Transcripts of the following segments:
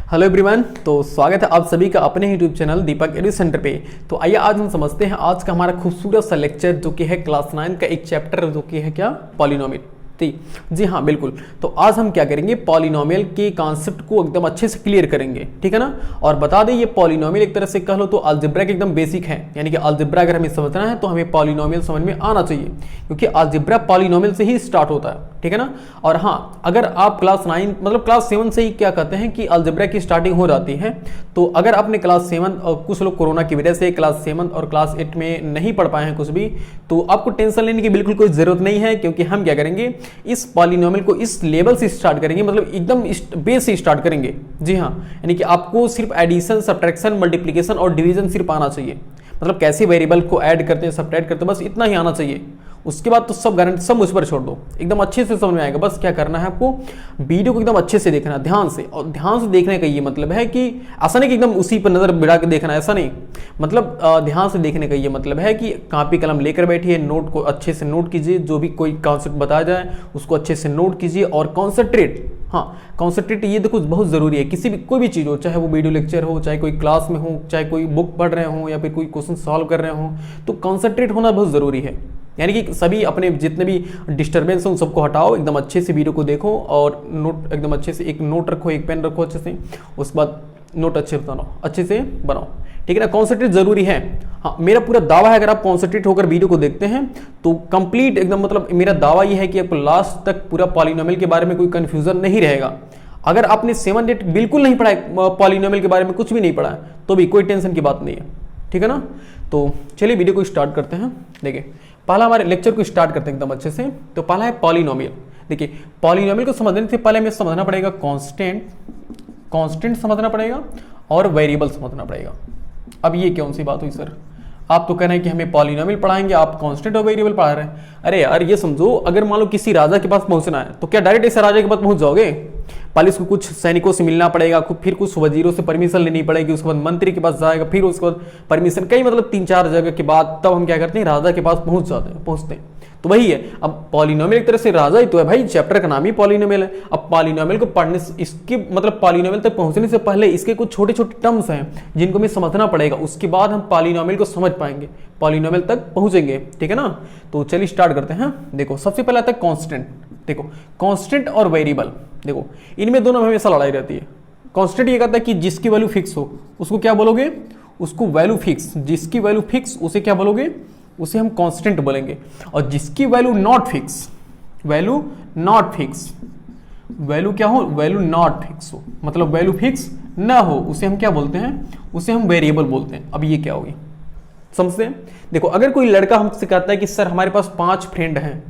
Hello everyone. तो स्वागत है आप सभी का अपने यूट्यूब चैनल दीपक एडु सेंटर पे। तो आइए आज हम समझते हैं आज का हमारा खूबसूरत सा लेक्चर जो कि है क्लास 9 का एक चैप्टर जो कि है क्या, पॉलिनोमियल। ठीक, जी हाँ बिल्कुल। तो आज हम क्या करेंगे, पॉलिनोमियल के कॉन्सेप्ट को एकदम अच्छे से क्लियर करेंगे, ठीक है ना। और बता दें ये पॉलिनोमियल एक तरह से कह लो तो अलजेब्रा के एकदम बेसिक है, यानी कि अलजेब्रा अगर हमें समझना है तो हमें पॉलिनोमियल समझ में आना चाहिए, क्योंकि अलजेब्रा पॉलिनोमियल से ही स्टार्ट होता है, ठीक है ना। और हाँ, अगर आप क्लास 9 मतलब क्लास 7 से ही क्या कहते हैं कि अलजेब्रा की स्टार्टिंग हो जाती है, तो अगर आपने क्लास 7 और कुछ लोग कोरोना की वजह से क्लास 7 और क्लास 8 में नहीं पढ़ पाए हैं कुछ भी, तो आपको टेंशन लेने की बिल्कुल कोई जरूरत नहीं है, क्योंकि हम क्या करेंगे इस पॉलिनोमियल को इस लेवल से स्टार्ट करेंगे, मतलब एकदम बेस से स्टार्ट करेंगे। जी हाँ, यानी कि आपको सिर्फ एडिशन, सब्ट्रैक्शन, मल्टीप्लिकेशन और डिवीजन सिर्फ आना चाहिए, मतलब कैसे वेरिएबल को ऐड करते हैं, सब्ट्रैक्ट करते हैं, बस इतना ही आना चाहिए। उसके बाद तो सब गारंटी सब मुझ पर छोड़ दो, एकदम अच्छे से समझ में आएगा। बस क्या करना है आपको, वीडियो को एकदम अच्छे से देखना, ध्यान से। और ध्यान से देखने का ये मतलब है कि ऐसा नहीं कि एकदम उसी पर नजर बिड़ा के देखना, ऐसा नहीं। मतलब ध्यान से देखने का ये मतलब है कि कॉपी कलम लेकर बैठिए, नोट को अच्छे से नोट कीजिए, जो भी कोई कॉन्सेप्ट बताया जाए उसको अच्छे से नोट कीजिए और कॉन्सेंट्रेट। हाँ, कॉन्सेंट्रेट ये देखो बहुत जरूरी है, किसी भी कोई भी चीज़ हो, चाहे वो वीडियो लेक्चर हो, चाहे कोई क्लास में हो, चाहे कोई बुक पढ़ रहे हो या फिर कोई क्वेश्चन सॉल्व कर रहे हो, तो कॉन्सेंट्रेट होना बहुत ज़रूरी है। यानी कि सभी अपने जितने भी डिस्टर्बेंस हैं उन सबको हटाओ, एकदम अच्छे से वीडियो को देखो और नोट एकदम अच्छे से, एक नोट रखो, एक पेन रखो अच्छे से, उसके बाद नोट अच्छे से बनाओ, अच्छे से बनाओ, ठीक है ना। कॉन्सेंट्रेट जरूरी है। हाँ, मेरा पूरा दावा है अगर आप कॉन्सेंट्रेट होकर वीडियो को देखते हैं तो कंप्लीट एकदम, मतलब मेरा दावा ये है कि आपको लास्ट तक पूरा पॉलिनोमियल के बारे में कोई कंफ्यूजन नहीं रहेगा। अगर आपने 7 8 बिल्कुल नहीं पढ़ा है, पॉलिनोमियल के बारे में कुछ भी नहीं पढ़ा है, तो भी कोई टेंशन की बात नहीं है, ठीक है ना। तो चलिए वीडियो को स्टार्ट करते हैं। देखिए पहला हमारे लेक्चर को स्टार्ट करते हैं एकदम अच्छे से। तो पहला है पॉलिनोमियल। देखिए पॉलिनोमियल को समझने से पहले हमें समझना पड़ेगा कांस्टेंट समझना पड़ेगा और वेरिएबल समझना पड़ेगा। अब ये कौन सी बात हुई सर, आप तो कह रहे हैं कि हमें पॉलिनोमियल पढ़ाएंगे, आप कांस्टेंट और वेरिएबल पढ़ा रहे हैं। अरे यार ये समझो, अगर मान लो किसी राजा के पास पहुंचना है तो क्या डायरेक्ट ऐसे राजा के पास पहुंच जाओगे? पहले उसको कुछ सैनिकों से मिलना पड़ेगा, फिर कुछ वजीरों से परमिशन लेनी पड़ेगी, उसके बाद मंत्री के पास जाएगा, फिर उसके बाद परमिशन, कई मतलब 3-4 जगह के बाद तब हम क्या करते हैं, राजा के पास पहुंचते हैं। तो वही है, अब पॉलिनोमियल एक तरह से राजा ही तो है भाई, चैप्टर का नाम ही पॉलिनोमियल है। अब पॉलिनोमियल को पढ़ने से, इसके मतलब पॉलिनोमियल तक पहुंचने से पहले इसके कुछ छोटे छोटे टर्म्स हैं जिनको हमें समझना पड़ेगा, उसके बाद हम पॉलिनोमियल को समझ पाएंगे, पॉलिनोमियल तक पहुंचेंगे, ठीक है ना। तो चलिए स्टार्ट करते हैं। देखो सबसे पहले आता है कांस्टेंट। देखो कांस्टेंट और वेरिएबल, देखो इनमें दोनों में हमेशा लड़ाई रहती है। कांस्टेंट ये कहता है कि जिसकी वैल्यू फिक्स हो उसको क्या बोलोगे, उसको वैल्यू फिक्स, जिसकी वैल्यू फिक्स उसे क्या बोलोगे, उसे हम कांस्टेंट बोलेंगे। और जिसकी वैल्यू नॉट फिक्स, वैल्यू क्या हो, वैल्यू नॉट फिक्स हो, मतलब वैल्यू फिक्स ना हो, उसे हम क्या बोलते हैं, उसे हम वेरिएबल बोलते हैं। अब ये क्या होगी समझते हैं। देखो अगर कोई लड़का हमसे कहता है कि सर हमारे पास 5 फ्रेंड हैं,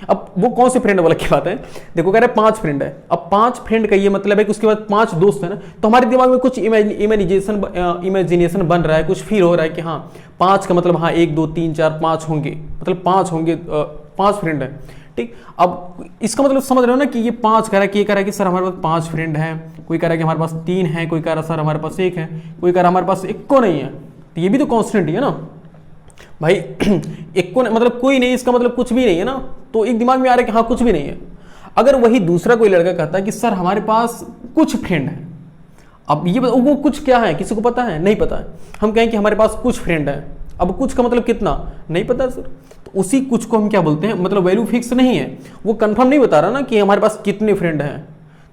अब वो कौन से फ्रेंड वाला क्या बात है, देखो कह रहे हैं 5 फ्रेंड है। अब 5 फ्रेंड का ये मतलब है कि उसके बाद 5 दोस्त है ना, तो हमारे दिमाग में कुछ इमेजिनेशन बन रहा है, कुछ फील हो रहा है कि हाँ 5 का मतलब हाँ 1 2 3 4 5 होंगे, मतलब 5 होंगे, 5 फ्रेंड है, ठीक। अब इसका मतलब समझ रहे हो ना कि ये 5 कह रहा है कि ये कह रहा है कि सर हमारे पास 5 फ्रेंड है, कोई कह रहा है कि हमारे पास 3 है, कोई कह रहा है सर हमारे पास 1 है, कोई कह रहा है हमारे पास 1 को नहीं है, तो ये भी तो कॉन्स्टेंट ही है ना भाई। 1 को मतलब कोई नहीं, इसका मतलब कुछ भी नहीं है ना, तो एक दिमाग में आ रहा है कि हाँ कुछ भी नहीं है। अगर वही दूसरा कोई लड़का कहता है कि सर हमारे पास कुछ फ्रेंड है, अब ये वो कुछ क्या है किसी को पता है, नहीं पता है। हम कहें कि हमारे पास कुछ फ्रेंड है, अब कुछ का मतलब कितना नहीं पता सर, तो उसी कुछ को हम क्या बोलते हैं, मतलब वैल्यू फिक्स नहीं है, वो कंफर्म नहीं बता रहा ना कि हमारे पास कितने फ्रेंड हैं,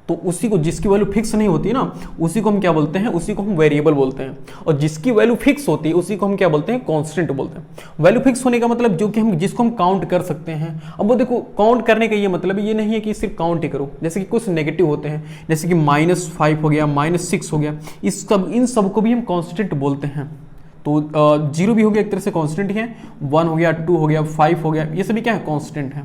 तो उसी को, जिसकी वैल्यू फिक्स नहीं होती ना, उसी को हम क्या बोलते हैं, उसी को हम वेरिएबल बोलते हैं। और जिसकी वैल्यू फिक्स होती है उसी को हम क्या बोलते हैं, कांस्टेंट बोलते हैं। वैल्यू फिक्स होने का मतलब जो कि हम जिसको हम काउंट कर सकते हैं। अब वो देखो काउंट करने का ये मतलब ये नहीं है कि सिर्फ काउंट ही करो, जैसे कि कुछ नेगेटिव होते हैं, जैसे कि -5 हो गया, -6 हो गया, इन सब को भी हम कांस्टेंट बोलते हैं। तो 0 भी हो गया एक तरह से कांस्टेंट ही है, 1 हो गया, 2 हो गया, 5 हो गया, ये सभी क्या है, कांस्टेंट है,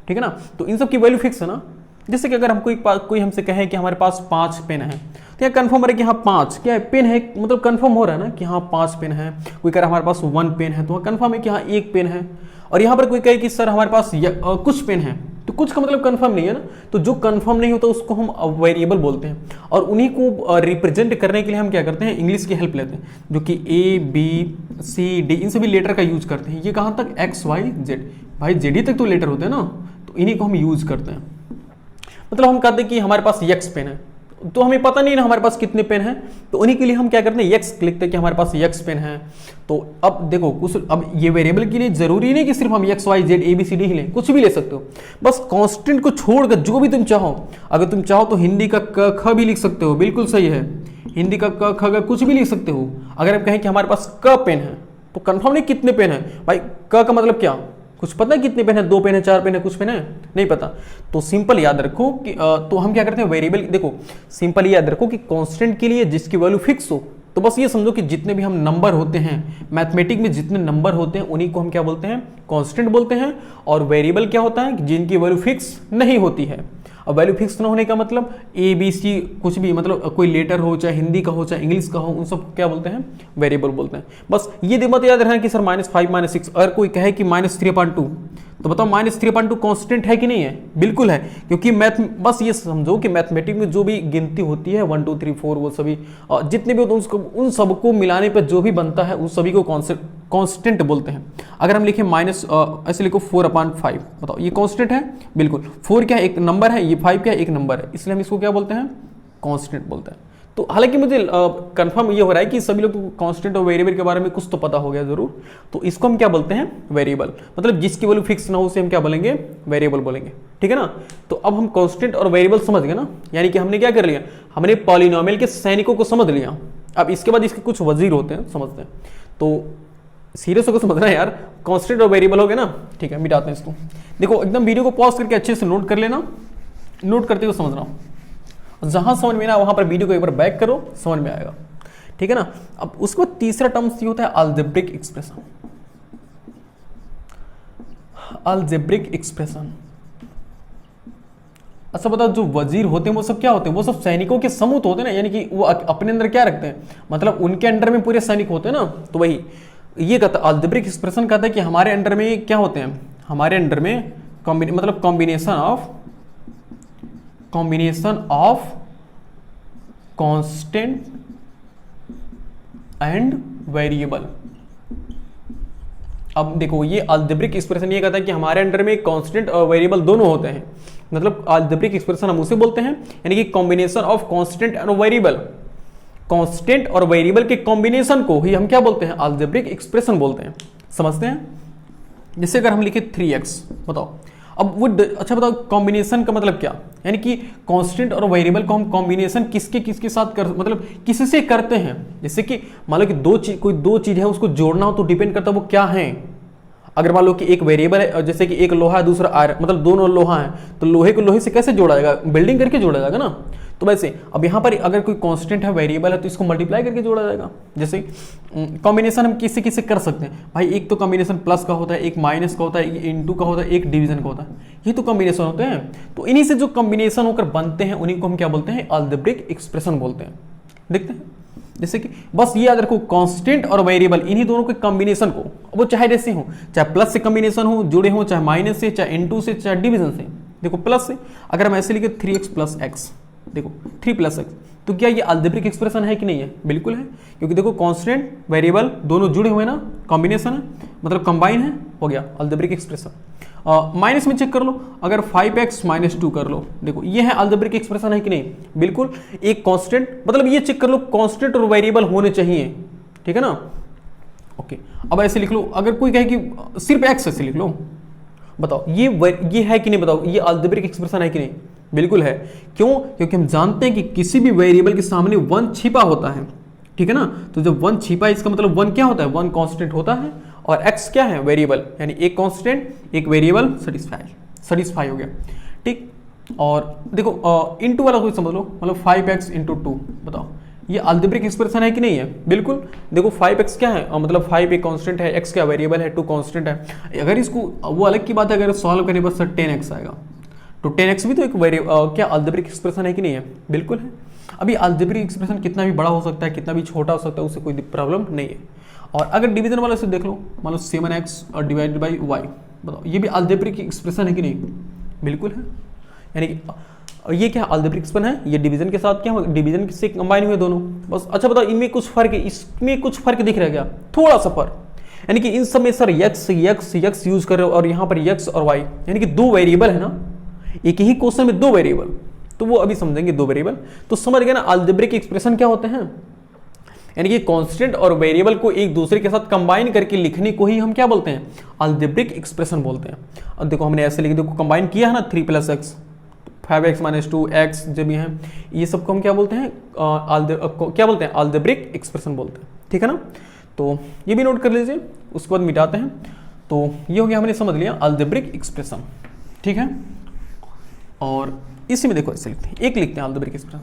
ठीक है ना। तो इन सब की वैल्यू फिक्स है ना। जैसे कि अगर हम कोई हमसे कहे कि हमारे पास 5 पेन है, तो यह कंफर्म है कि हाँ 5 क्या है, पेन है, मतलब कंफर्म हो रहा है ना कि हाँ 5 पेन है। कोई कह रहा है हमारे पास 1 पेन है, तो कंफर्म है कि हाँ 1 पेन है। और यहाँ पर कोई कहे कि सर हमारे पास कुछ पेन है, तो कुछ का मतलब कंफर्म नहीं है ना, तो जो कंफर्म नहीं होता उसको हम वेरिएबल बोलते हैं। और उन्हीं को रिप्रेजेंट करने के लिए हम क्या करते हैं, इंग्लिश की हेल्प लेते हैं, जो कि ABCD इन सभी लेटर का यूज करते हैं। ये कहाँ तक, XYZ, भाई जेडी तक तो लेटर होते हैं ना, तो इन्हीं को हम यूज करते हैं। मतलब हम कहते हैं कि हमारे पास X पेन है, तो हमें पता नहीं ना हमारे पास कितने पेन हैं, तो उन्हीं के लिए हम क्या करते हैं यक्स लिखते हैं कि हमारे पास यक्स पेन है। तो अब देखो कुछ, अब ये वेरिएबल के लिए जरूरी नहीं कि सिर्फ हम X Y Z A B C D ही लें, कुछ भी ले सकते हो, बस कांस्टेंट को छोड़कर जो भी तुम चाहो। अगर तुम चाहो तो हिंदी का क ख भी लिख सकते हो, बिल्कुल सही है, हिंदी का क ख कुछ भी लिख सकते हो। अगर हम कहें कि हमारे पास क पेन है तो कंफर्म नहीं कितने पेन है भाई, क का मतलब क्या, कुछ पता है कितने पेन है, 2 पेन है, 4 पेन है, कुछ पेन है नहीं पता। तो सिंपल याद रखो कि तो हम क्या करते हैं वेरिएबल, देखो सिंपल याद रखो कि कांस्टेंट के लिए जिसकी वैल्यू फिक्स हो, तो बस ये समझो कि जितने भी हम नंबर होते हैं मैथमेटिक में, जितने नंबर होते हैं उन्हीं को हम क्या बोलते हैं कांस्टेंट बोलते हैं। और वेरिएबल क्या होता है जिनकी वैल्यू फिक्स नहीं होती है। अब वैल्यू फिक्स न होने का मतलब ए बी सी कुछ भी, मतलब कोई लेटर हो, चाहे हिंदी का हो चाहे इंग्लिश का हो, उन सब क्या बोलते हैं वेरिएबल बोलते हैं। बस ये मत याद रखना कि सर -5 -6, अगर कोई कहे कि -3/2 तो बताओ -3/2 कांस्टेंट है कि नहीं है, बिल्कुल है, क्योंकि मैथ, बस ये समझो कि मैथमेटिक में जो भी गिनती होती है 1 2 3 4 वो सभी जितने भी होते हैं उन सबको मिलाने पर जो भी बनता है उस सभी को कांस्टेंट बोलते हैं। अगर हम लिखें ऐसे लिखो 4/5, बताओ ये कांस्टेंट है, बिल्कुल। 4 क्या है एक नंबर है, ये 5 क्या है एक नंबर है, इसलिए हम इसको क्या बोलते हैं कांस्टेंट बोलते हैं। तो हालांकि मुझे कंफर्म ये हो रहा है कि सभी लोग को कांस्टेंट और वेरिएबल के बारे में कुछ तो पता हो गया जरूर। तो इसको हम क्या बोलते हैं वेरिएबल, मतलब जिसकी वैल्यू फिक्स ना हो उसे हम क्या बोलेंगे वेरिएबल बोलेंगे, ठीक है ना। तो अब हम कांस्टेंट और वेरिएबल समझ गए ना, यानी कि हमने क्या कर लिया, हमने पॉलिनोमियल के सैनिकों को समझ लिया। अब इसके बाद इसके कुछ वजीर होते हैं, समझते हैं। तो सीरियस होकर समझना है यार, कांस्टेंट और वेरिएबल हो गए ना, ठीक है मिटाते हैं इसको। देखो एकदम वीडियो को पॉज करके अच्छे से नोट कर लेना, नोट करते हुए समझना, जहां समझ में ना वहां पर वीडियो को एक बार बैक करो, समझ में आएगा, ठीक है ना। अब उसके बाद तीसरा टर्म्स ये होता है अलजेब्रिक एक्सप्रेशन। अलजेब्रिक एक्सप्रेशन, अच्छा बताओ जो वजीर होते हैं वो सब क्या होते हैं, वो सब सैनिकों के समूह होते हैं ना, यानी कि वो अपने अंदर क्या रखते हैं, मतलब उनके अंडर में पूरे सैनिक होते हैं ना। तो वही ये कहता है अलजेब्रिक एक्सप्रेशन, कहता है कि हमारे अंडर में क्या होते हैं, हमारे अंडर में मतलब combination of constant and variable. अब देखो ये अलजेब्रिक एक्सप्रेशन ये कहता है कि हमारे अंडर में कांस्टेंट और वेरिएबल दोनों होते हैं, मतलब अलजेब्रिक एक्सप्रेशन हम उसे बोलते हैं, यानी कि combination of constant and variable. Constant और वेरिएबल के कॉम्बिनेशन को ही हम क्या बोलते हैं अलजेब्रिक एक्सप्रेशन बोलते हैं, समझते हैं। जैसे अगर हम लिखे 3x, बताओ अब वो अच्छा बताओ कॉम्बिनेशन का मतलब क्या, यानी कि कांस्टेंट और वेरिएबल को हम कॉम्बिनेशन किसके साथ कर, मतलब किससे करते हैं। जैसे कि मान लो कि कोई दो चीज है उसको जोड़ना हो तो डिपेंड करता है वो क्या है। अगर मान लो कि एक वेरिएबल है, जैसे कि एक लोहा है दूसरा आयरन, मतलब दोनों लोहा है, तो लोहे को लोहे से कैसे जोड़ा जाएगा, बिल्डिंग करके जोड़ा जाएगा ना। तो वैसे अब यहाँ पर अगर कोई कांस्टेंट है वेरिएबल है तो इसको मल्टीप्लाई करके जोड़ा जाएगा। जैसे कॉम्बिनेशन हम किससे कर सकते हैं भाई, एक तो कॉम्बिनेशन प्लस का होता है, एक माइनस का होता है, एक इनटू का होता है, एक डिवीजन का होता है, ये तो कॉम्बिनेशन होते हैं। तो इन्हीं से जो कॉम्बिनेशन होकर बनते हैं उन्हीं को हम क्या बोलते हैं अलजेब्रिक एक्सप्रेशन बोलते हैं। देखते हैं जैसे कि बस ये याद रखो कांस्टेंट और वेरिएबल इन्हीं दोनों के कॉम्बिनेशन को, वो चाहे जैसे हो, चाहे प्लस से कॉम्बिनेशन हो जुड़े हो, चाहे माइनस से, चाहे इनटू से, चाहे डिवीजन से। देखो प्लस से अगर हम ऐसे लिखे 3x + x, देखो 3 + x, तो क्या ये अलजेब्रिक एक्सप्रेशन है कि नहीं है, बिल्कुल है, क्योंकि देखो कांस्टेंट वेरिएबल दोनों जुड़े हुए ना, कॉम्बिनेशन है मतलब कंबाइन है, हो गया अलजेब्रिक एक्सप्रेशन। माइनस में चेक कर लो, अगर 5x - 2 कर लो, देखो ये है अलजेब्रिक एक्सप्रेशन है कि नहीं, बिल्कुल। एक कांस्टेंट, मतलब ये चेक कर लो कांस्टेंट और वेरिएबल होने चाहिए, ठीक है ना। ओके अब ऐसे लिख लो, अगर कोई कहे कि सिर्फ x ऐसे लिख लो, बताओ ये है कि नहीं, बताओ ये अलजेब्रिक एक्सप्रेशन है कि नहीं, बिल्कुल है। क्यों, क्योंकि हम जानते हैं कि किसी भी वेरिएबल के सामने 1 छिपा होता है, ठीक है ना। तो जब 1 छिपा है इसका मतलब 1 क्या होता है, 1 कांस्टेंट होता है, और x क्या है वेरिएबल, यानी एक कांस्टेंट एक वेरिएबल, सेटिस्फाई हो गया, ठीक। और देखो इनटू वाला कोई समझ लो, मतलब 5x × 2, बताओ ये अलजेब्रिक एक्सप्रेशन है कि नहीं है, बिल्कुल। देखो 5x क्या है, मतलब 5 एक कांस्टेंट है, x क्या वेरिएबल है, 2 कांस्टेंट है। अगर इसको, वो अलग की बात है, अगर सॉल्व करने पर सर 10x आएगा, तो 10x भी तो एक क्या अलजेब्रिक एक्सप्रेशन है कि नहीं है, बिल्कुल है। अभी अलजेब्रिक एक्सप्रेशन कितना भी बड़ा हो सकता है, कितना भी छोटा हो सकता है, उससे कोई प्रॉब्लम नहीं है। और अगर डिवीजन वाले से देख लो, मान लो 7x / y, बताओ ये भी अलजेब्रिक एक्सप्रेशन है कि नहीं, बिल्कुल है। यानी कि ये क्या अलजेब्रिक एक्सप्रेशन है, ये डिवीजन के साथ क्या, डिवीजन से कंबाइन हुए दोनों, बस। अच्छा बताओ इनमें कुछ फर्क है, इसमें कुछ फर्क दिख रहा है क्या, थोड़ा सा फर्क, यानी कि इन सब में सर x यूज कर रहे हो, और यहाँ पर x और y, यानी कि 2 वेरिएबल है ना, एक ही क्वेश्चन में 2 वेरिएबल, तो वो अभी समझेंगे दो वेरिएबल। तो समझ गए ना अलजेब्रिक एक्सप्रेशन क्या होते हैं, यानी कि कांस्टेंट और वेरिएबल को एक दूसरे के साथ कंबाइन करके लिखने को ही हम क्या बोलते हैं, अलजेब्रिक एक्सप्रेशन बोलते हैं। अब देखो हमने ऐसे लिख दिया, कंबाइन किया है ना 3 + x 5x - 2x जो भी है, ये सबको हम क्या बोलते हैं, क्या बोलते हैं, अलजेब्रिक एक्सप्रेशन बोलते हैं। ठीक है ना, तो ये भी नोट कर लीजिए, उसके बाद मिटाते हैं। तो ये हो गया, हमने समझ लिया अलजेब्रिक एक्सप्रेशन। ठीक है, और इसी में देखो ऐसे लिखते हैं, एक लिखते हैं अलजेब्रिक एक्सप्रेशन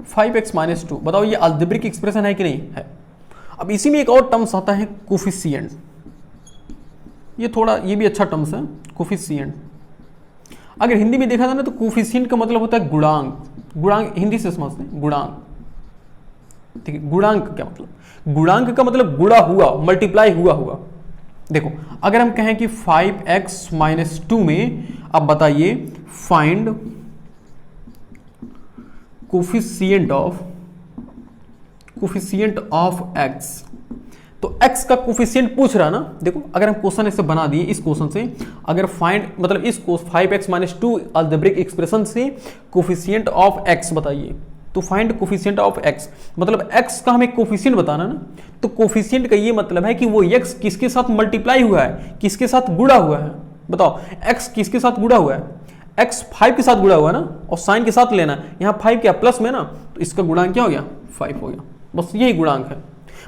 5x - 2। बताओ ये अलजेब्रिक एक्सप्रेशन है कि नहीं है। अब इसी में एक और टर्म्स आता है कोफिशिएंट, ये थोड़ा ये भी अच्छा टर्म्स है कोफिशिएंट। अगर हिंदी में देखा जाए ना तो कोफिशिएंट का मतलब होता है गुणांक। गुणांक हिंदी से समझते हैं, गुणांक। ठीक है, गुणांक क्या मतलब, गुणांक का मतलब गुणा हुआ, मल्टीप्लाई हुआ। देखो अगर हम कहें कि 5x - 2 में, अब बताइए फाइंड कोफिशिएंट ऑफ x, तो x का कोफिशिएंट पूछ रहा है ना। देखो अगर हम क्वेश्चन ऐसे बना दिए, इस क्वेश्चन से अगर फाइंड मतलब इस 5x - 2 अलजेब्रिक एक्सप्रेशन से कोफिशिएंट ऑफ x बताइए, तो फाइंड कोफिशिएंट ऑफ x मतलब x का हमें कोफिशिएंट बताना ना। तो कोफिशिएंट का ये मतलब है कि वो x किसके साथ मल्टीप्लाई हुआ है, किसके साथ गुणा हुआ है। बताओ x किसके साथ गुणा हुआ है, x 5 के साथ गुणा हुआ है ना, और साइन के साथ लेना। यहाँ 5 क्या प्लस में ना, तो इसका गुणांक क्या हो गया, 5 हो गया। बस यही गुणांक है।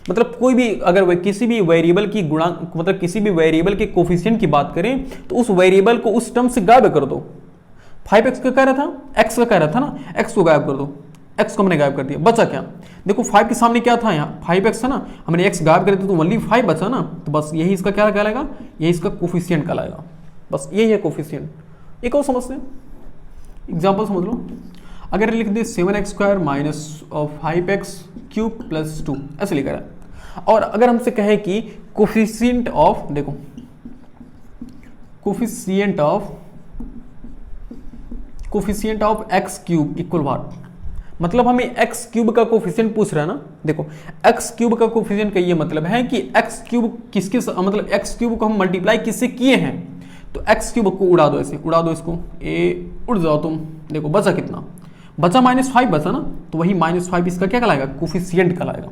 मतलब कोई भी अगर किसी भी वेरिएबल की गुणांक मतलब किसी भी वेरिएबल के कोफिशिएंट की बात करें तो उस वेरिएबल को उस टर्म से गायब कर दो। 5x का कह रहा था, x का कह रहा था ना, x को गायब कर दो, x को हमने गायब कर दिया, बचा क्या। देखो 5 के सामने क्या था, यहाँ 5x है ना, हमने x गायब कर दिया तो ओनली 5 बचा ना, तो बस यही इसका क्या कहलाएगा, यही इसका कोफिशिएंट कहलाएगा। बस यही है कोफिशिएंट। एक और समझते हैं, एग्जाम्पल समझ लो। अगर लिख दे 7x² - 5x³ + 2 ऐसे लिखा है। और अगर हमसे कहें कि कोफिशिएंट ऑफ, देखो coefficient of x³ equal what, मतलब हमें x³ का कोफिशिएंट पूछ रहा है ना। देखो x³ का कोफिशिएंट का ये मतलब है कि x³ किसके मतलब x³ को हम मल्टीप्लाई किससे किए हैं, तो x³ को उड़ा दो, ऐसे उड़ा दो इसको, उड़ जाओ तुम। देखो बचा कितना, बचा -5 बचा ना, तो वही -5 इसका क्या कहलाएगा, कोफिशिएंट कहलाएगा।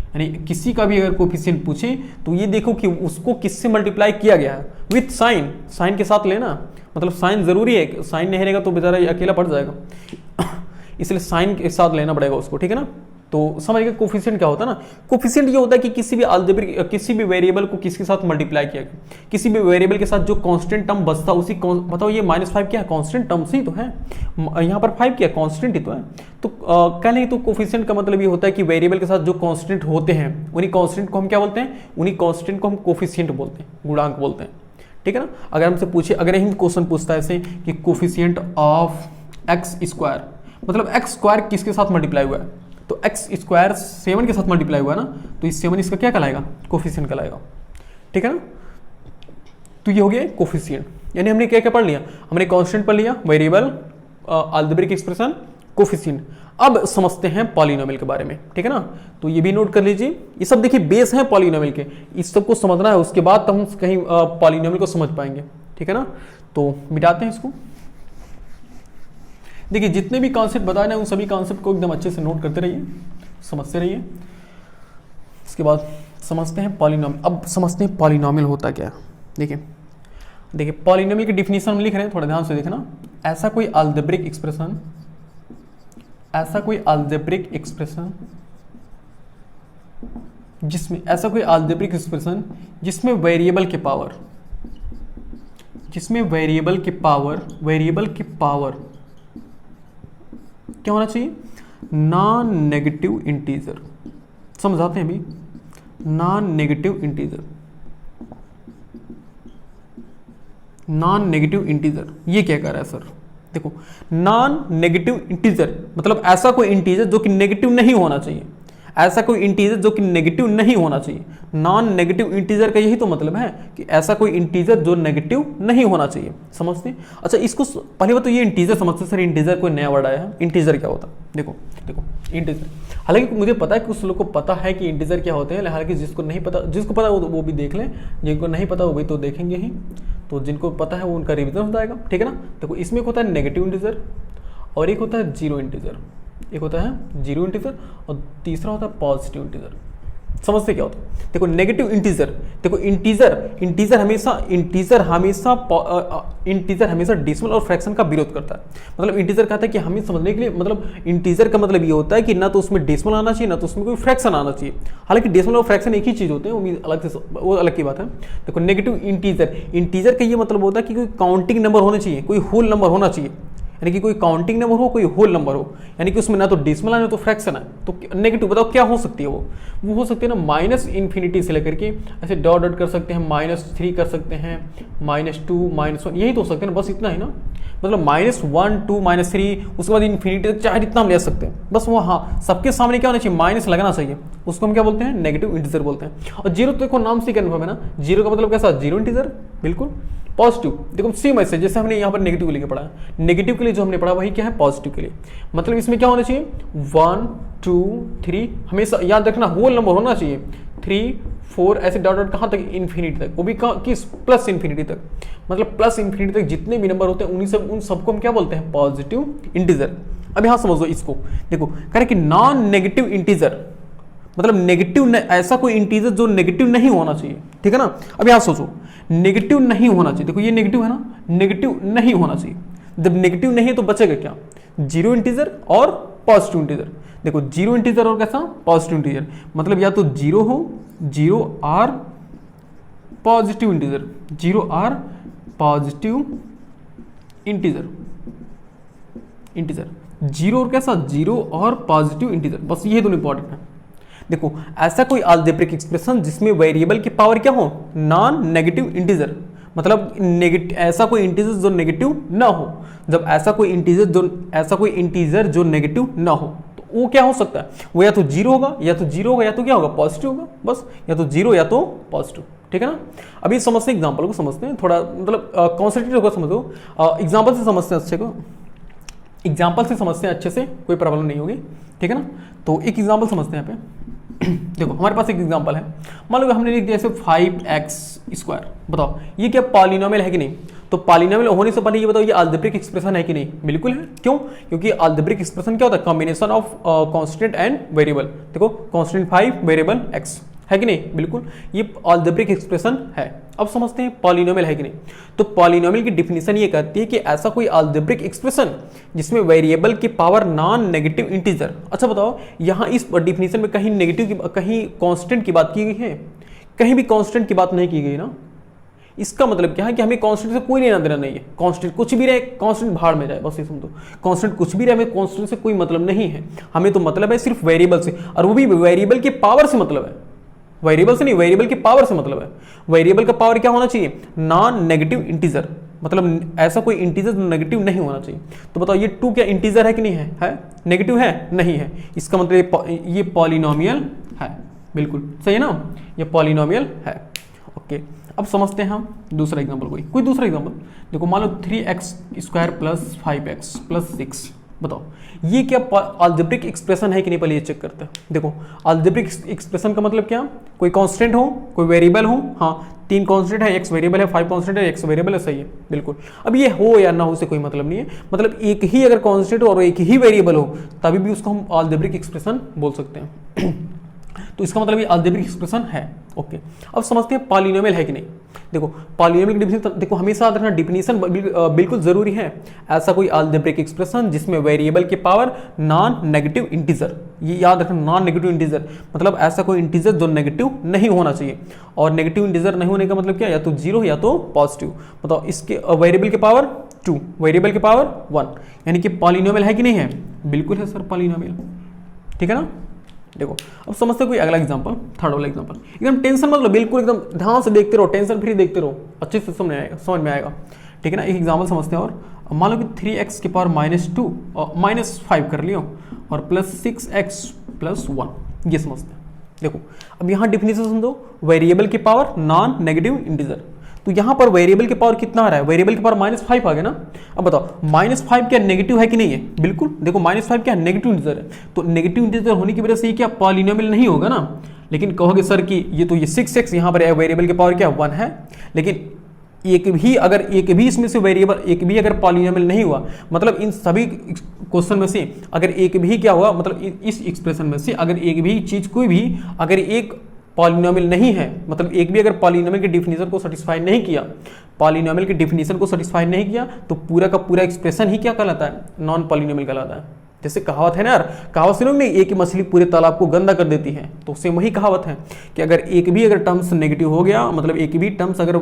यानी किसी का भी अगर कोफिशिएंट पूछे तो ये देखो कि उसको किससे मल्टीप्लाई किया गया है, विथ साइन, साइन के साथ लेना, मतलब साइन जरूरी है, साइन नहीं रहेगा तो बेचारा अकेला पड़ जाएगा इसलिए साइन के साथ लेना पड़ेगा उसको। ठीक है ना, तो समझ गए कोफिशिएंट क्या होता है ना। कोफिशिएंट ये होता है कि किसी भी अलजेब्रिक किसी भी वेरिएबल को किसके साथ मल्टीप्लाई किया गया, किसी भी वेरिएबल के साथ जो कांस्टेंट टर्म बचता उसी बताओ ये -5 क्या है, कांस्टेंट टर्म्स ही तो है, यहाँ पर 5 क्या कांस्टेंट ही तो है। तो कह लें तो कोफिशिएंट का मतलब ये होता है कि वेरिएबल के साथ जो कांस्टेंट होते हैं उन्हीं कांस्टेंट को हम क्या बोलते हैं, उन्हीं कांस्टेंट को हम कोफिशिएंट बोलते हैं, गुणांक बोलते हैं। ठीक है ना, अगर हमसे पूछे, अगर यही क्वेश्चन पूछता है ऐसे कि कोफिशिएंट ऑफ x², मतलब x² किसके साथ मल्टीप्लाई हुआ है, तो x² 7 के साथ मल्टीप्लाई हुआ है ना, तो इस 7 इसका क्या कहलाएगा, कोफिशिएंट कहलाएगा। ठीक है ना, तो ये हो गया कोफिशिएंट। यानी हमने क्या क्या पढ़ लिया, हमने कांस्टेंट पढ़ लिया, वेरिएबल, अलजेब्रिक एक्सप्रेशन, कोफिशिएंट। अब समझते हैं पॉलिनोमियल के बारे में। ठीक है ना, तो ये भी नोट कर लीजिए, ये सब देखिए बेस है पॉलिनोमियल के, इस सब को समझना है, उसके बाद तो हम कहीं पॉलिनोमियल को समझ पाएंगे। ठीक है ना, तो मिटाते हैं इसको। देखिए जितने भी कॉन्सेप्ट बताए ना उन सभी कॉन्सेप्ट को एकदम अच्छे से नोट करते रहिए, समझते रहिए। इसके बाद समझते हैं पॉलिनोमियल। अब समझते हैं पॉलिनोमियल होता क्या है। देखिए पॉलिनोमियल की डिफिनीशन हम लिख रहे हैं, थोड़ा ध्यान से देखना। ऐसा कोई अलजेब्रिक एक्सप्रेशन, ऐसा कोई अलजेब्रिक एक्सप्रेशन जिसमें, ऐसा कोई अलजेब्रिक एक्सप्रेशन जिसमें वेरिएबल के पावर, जिसमें वेरिएबल के पावर क्या होना चाहिए, नॉन नेगेटिव इंटीजर। समझाते हैं अभी, non negative integer, non negative integer ये क्या कह रहा है सर। देखो नॉन नेगेटिव इंटीजर मतलब ऐसा कोई इंटीजर जो कि नेगेटिव नहीं होना चाहिए, ऐसा कोई इंटीजर जो कि नेगेटिव नहीं होना चाहिए। नॉन नेगेटिव इंटीजर का यही तो मतलब है कि ऐसा कोई इंटीजर जो नेगेटिव नहीं होना चाहिए। समझते हैं? अच्छा इसको पहले बात तो ये इंटीजर समझते हैं। सर इंटीजर कोई नया वर्ड आया है, इंटीजर क्या होता है? देखो इंटीजर, हालांकि मुझे पता है कि कुछ लोग को पता है कि इंटीजर क्या होते हैं, हालांकि जिसको नहीं पता, जिसको पता वो भी देख लें, जिनको नहीं पता वो भी तो देखेंगे ही। तो जिनको पता है वो उनका रिविजन हो जाएगा। ठीक है ना। देखो इसमें होता है नेगेटिव इंटीजर और एक होता है जीरो इंटीजर, एक होता है जीरो इंटीजर और तीसरा होता है पॉजिटिव इंटीजर। समझते क्या होता है? देखो नेगेटिव इंटीजर, देखो इंटीजर हमेशा डेसिमल और फ्रैक्शन का विरोध करता है। मतलब इंटीजर कहता है कि हमें समझने के लिए, मतलब इंटीजर का मतलब ये होता है कि ना तो उसमें डेसिमल आना चाहिए ना तो उसमें कोई फ्रैक्शन आना चाहिए। हालांकि डेसिमल और फ्रैक्शन एक ही चीज होते हैं, वो अलग की बात है। देखो नेगेटिव इंटीजर का ये मतलब होता है कि कोई काउंटिंग नंबर होना चाहिए, कोई होल नंबर होना चाहिए, यानी कि कोई काउंटिंग नंबर हो, कोई होल नंबर हो, यानी कि उसमें ना तो डेसिमल है ना तो फ्रैक्शन है। तो नेगेटिव बताओ क्या हो सकती है? वो हो सकती है ना माइनस इन्फिनिटी से लेकर के ऐसे डॉट डॉट कर सकते हैं, -3 कर सकते हैं, -2 -1, यही तो हो सकते हैं ना, बस इतना ही ना। मतलब -1 2 -3 उसके बाद इन्फिनिटी तक चाहे जितना हम ले सकते हैं, बस वो हाँ सबके सामने क्या होना चाहिए, माइनस लगना चाहिए। उसको हम क्या बोलते हैं? नेगेटिव इंटीजर बोलते हैं। और जीरो तो देखो नाम से कन्फर्म है ना, जीरो का मतलब कैसा? Zero integer. बिल्कुल पॉजिटिव, देखो सेम ऐसे जैसे हमने यहाँ पर नेगेटिव के लिए पढ़ा है, नेगेटिव के लिए जो हमने पढ़ा वही क्या है? पॉजिटिव के लिए। मतलब इसमें क्या होना चाहिए? 1 2 3, हमेशा याद रखना होल नंबर होना चाहिए, 3 4 ऐसे डॉट डॉट कहाँ तक? इन्फिनिटी तक, वो भी किस? प्लस इन्फिनिटी तक। मतलब प्लस इन्फिनिटी तक जितने भी नंबर होते हैं उन सबको हम क्या बोलते हैं? Positive integer. अब यहाँ समझो इसको, देखो कह रहे कि नॉन नेगेटिव इंटीजर, मतलब नेगेटिव ऐसा कोई इंटीजर जो नेगेटिव नहीं होना चाहिए, ठीक है ना। अब यहां सोचो, नेगेटिव नहीं होना चाहिए, देखो ये नेगेटिव है ना, नेगेटिव नहीं होना चाहिए। जब नेगेटिव नहीं है तो बचेगा क्या? जीरो इंटीजर और पॉजिटिव इंटीजर। देखो जीरो इंटीजर और कैसा? Positive integer. मतलब या तो जीरो हो, zero or positive integer, zero or positive integer, zero और कैसा? जीरो और पॉजिटिव इंटीजर, बस ये दोनों इंपॉर्टेंट है। देखो ऐसा कोई अलजेब्रिक एक्सप्रेशन जिसमें वेरिएबल की पावर क्या हो? नॉन नेगेटिव इंटीजर, मतलब ऐसा कोई इंटीजर जो नेगेटिव ना हो। जब ऐसा कोई इंटीजर जो नेगेटिव ना हो तो वो क्या हो सकता है? वो या तो जीरो होगा, या तो क्या होगा? पॉजिटिव होगा, बस या तो जीरो या तो पॉजिटिव, ठीक है ना। अभी समझते हैं, एग्जाम्पल को समझते हैं, थोड़ा मतलब कॉन्सेंट्रेट होकर समझो, एग्जाम्पल से समझते हैं अच्छे से, कोई प्रॉब्लम नहीं होगी, ठीक है ना। तो एक एग्जाम्पल समझते हैं यहाँ पे। देखो हमारे पास एक एग्जांपल है, मान लो हमने लिख दिया जैसे 5x²। बताओ ये क्या पॉलिनोमियल है कि नहीं? तो पॉलिनोमियल होने से पहले ये बताओ ये अलजेब्रिक एक्सप्रेशन है कि नहीं? बिल्कुल है। क्यों? क्योंकि अलजेब्रिक एक्सप्रेशन क्या होता है? Combination of constant and variable. देखो कांस्टेंट 5 वेरिएबल x है कि नहीं? बिल्कुल, ये अलजेब्रिक एक्सप्रेशन है। अब समझते हैं पॉलिनोमियल है कि नहीं। तो पॉलिनोमियल की डिफिनीशन ये कहती है कि ऐसा कोई अलजेब्रिक एक्सप्रेशन जिसमें वेरिएबल की पावर नॉन नेगेटिव इंटीजर। अच्छा बताओ, यहाँ इस डिफिनीशन में कहीं नेगेटिव कहीं कांस्टेंट की बात की गई है? कहीं भी कांस्टेंट की बात नहीं की गई ना। इसका मतलब क्या है कि हमें कांस्टेंट से कोई लेना देना नहीं है। कांस्टेंट कुछ भी रहे, कांस्टेंट भाड़ में जाए, बस ये समझो। कांस्टेंट कुछ भी रहे, हमें कांस्टेंट से कोई मतलब नहीं है। हमें तो मतलब है सिर्फ वेरिएबल से, और वो भी वेरिएबल की पावर से मतलब है। वेरिएबल से नहीं, वेरिएबल की पावर से मतलब है। वेरिएबल का पावर क्या होना चाहिए? नॉन नेगेटिव इंटीजर, मतलब ऐसा कोई इंटीजर नेगेटिव नहीं होना चाहिए। तो बताओ ये 2 क्या इंटीजर है कि नहीं है? नेगेटिव है? नहीं है। इसका मतलब ये पॉलिनोमियल है। बिल्कुल सही है ना, ये पॉलिनोमियल है। ओके, अब समझते हैं हम दूसरा एग्जांपल। कोई दूसरा एग्जांपल देखो, मान लो 3x² + 5x + 6। बताओ ये क्या अलजेब्रिक एक्सप्रेशन है कि नहीं? पहले ये चेक करते हैं। देखो अलजेब्रिक एक्सप्रेशन का मतलब क्या? कोई कांस्टेंट हो, कोई वेरिएबल हो। हाँ 3 कांस्टेंट है, x वेरिएबल है, 5 कांस्टेंट है, x वेरिएबल है, सही है बिल्कुल। अब ये हो या ना हो से कोई मतलब नहीं है। मतलब एक ही अगर कांस्टेंट हो और एक ही वेरिएबल हो तभी भी उसको हम अलजेब्रिक एक्सप्रेशन बोल सकते हैं। तो इसका मतलब ये अलजेब्रिक एक्सप्रेशन है। ओके, अब समझते हैं पॉलिनोमियल है कि नहीं। देखो पॉलिनोमियल की डिफिनीशन देखो, हमेशा याद रखना डिफिनीशन बिल्कुल जरूरी है। ऐसा कोई अलजेब्रिक एक्सप्रेशन जिसमें वेरिएबल की पावर नॉन नेगेटिव इंटीजर, ये याद रखना, नॉन नेगेटिव इंटीजर मतलब ऐसा कोई इंटीजर जो नेगेटिव नहीं होना चाहिए। और नेगेटिव इंटीजर नहीं होने का मतलब क्या? या तो जीरो या तो पॉजिटिव। बताओ इसके वेरिएबल की पावर 2, वेरिएबल की पावर 1, यानी कि पॉलिनोमियल है कि नहीं है? बिल्कुल है सर पॉलिनोमियल, ठीक है ना। देखो अब समझते हैं कोई अगला एग्जांपल, थर्ड वाला एग्जांपल। एकदम टेंशन मतलब बिल्कुल एकदम ध्यान से देखते रहो, टेंशन फ्री देखते रहो, अच्छे से समझ में आएगा, ठीक है ना। एक एग्जांपल समझते हैं और मान लो कि 3x की पावर -2 और -5 कर लियो और +6x + 1, ये समझते हैं। देखो अब यहाँ डिफिनीशन समझो, वेरिएबल की पावर नॉन नेगेटिव इंटीजर। तो यहाँ पर वेरिएबल की पावर कितना आ रहा है? वेरिएबल की पावर -5 आ गया ना। अब बताओ -5 क्या नेगेटिव है कि नहीं है? बिल्कुल, देखो -5 क्या नेगेटिव इंटीजर है। तो नेगेटिव इंटीजर होने की वजह से ये क्या पॉलिनोमियल नहीं होगा ना। लेकिन कहोगे सर कि ये तो ये 6x यहाँ पर वेरिएबल की पावर क्या 1 है, लेकिन एक भी इसमें से वेरिएबल, एक भी अगर पॉलिनोमियल नहीं हुआ, मतलब इन सभी क्वेश्चन में से अगर एक भी क्या हुआ, मतलब इस एक्सप्रेशन में से अगर एक भी चीज कोई भी अगर एक पॉलिनोमियल नहीं है, मतलब एक भी अगर पॉलिनोमियल की डिफिनीशन को सेटिस्फाई नहीं किया, पॉलिनोमियल की डिफिनीशन को सेटिस्फाई नहीं किया, तो पूरा का पूरा एक्सप्रेशन ही क्या कहलाता है, नॉन पॉलिनोमियल कहलाता है। जैसे कहावत है ना यार, कहावत सुनोगे नहीं, एक ही मछली पूरे तालाब को गंदा कर देती है, तो उससे वही कहावत है कि अगर एक भी अगर टर्म्स नेगेटिव हो गया, मतलब एक भी टर्म्स अगर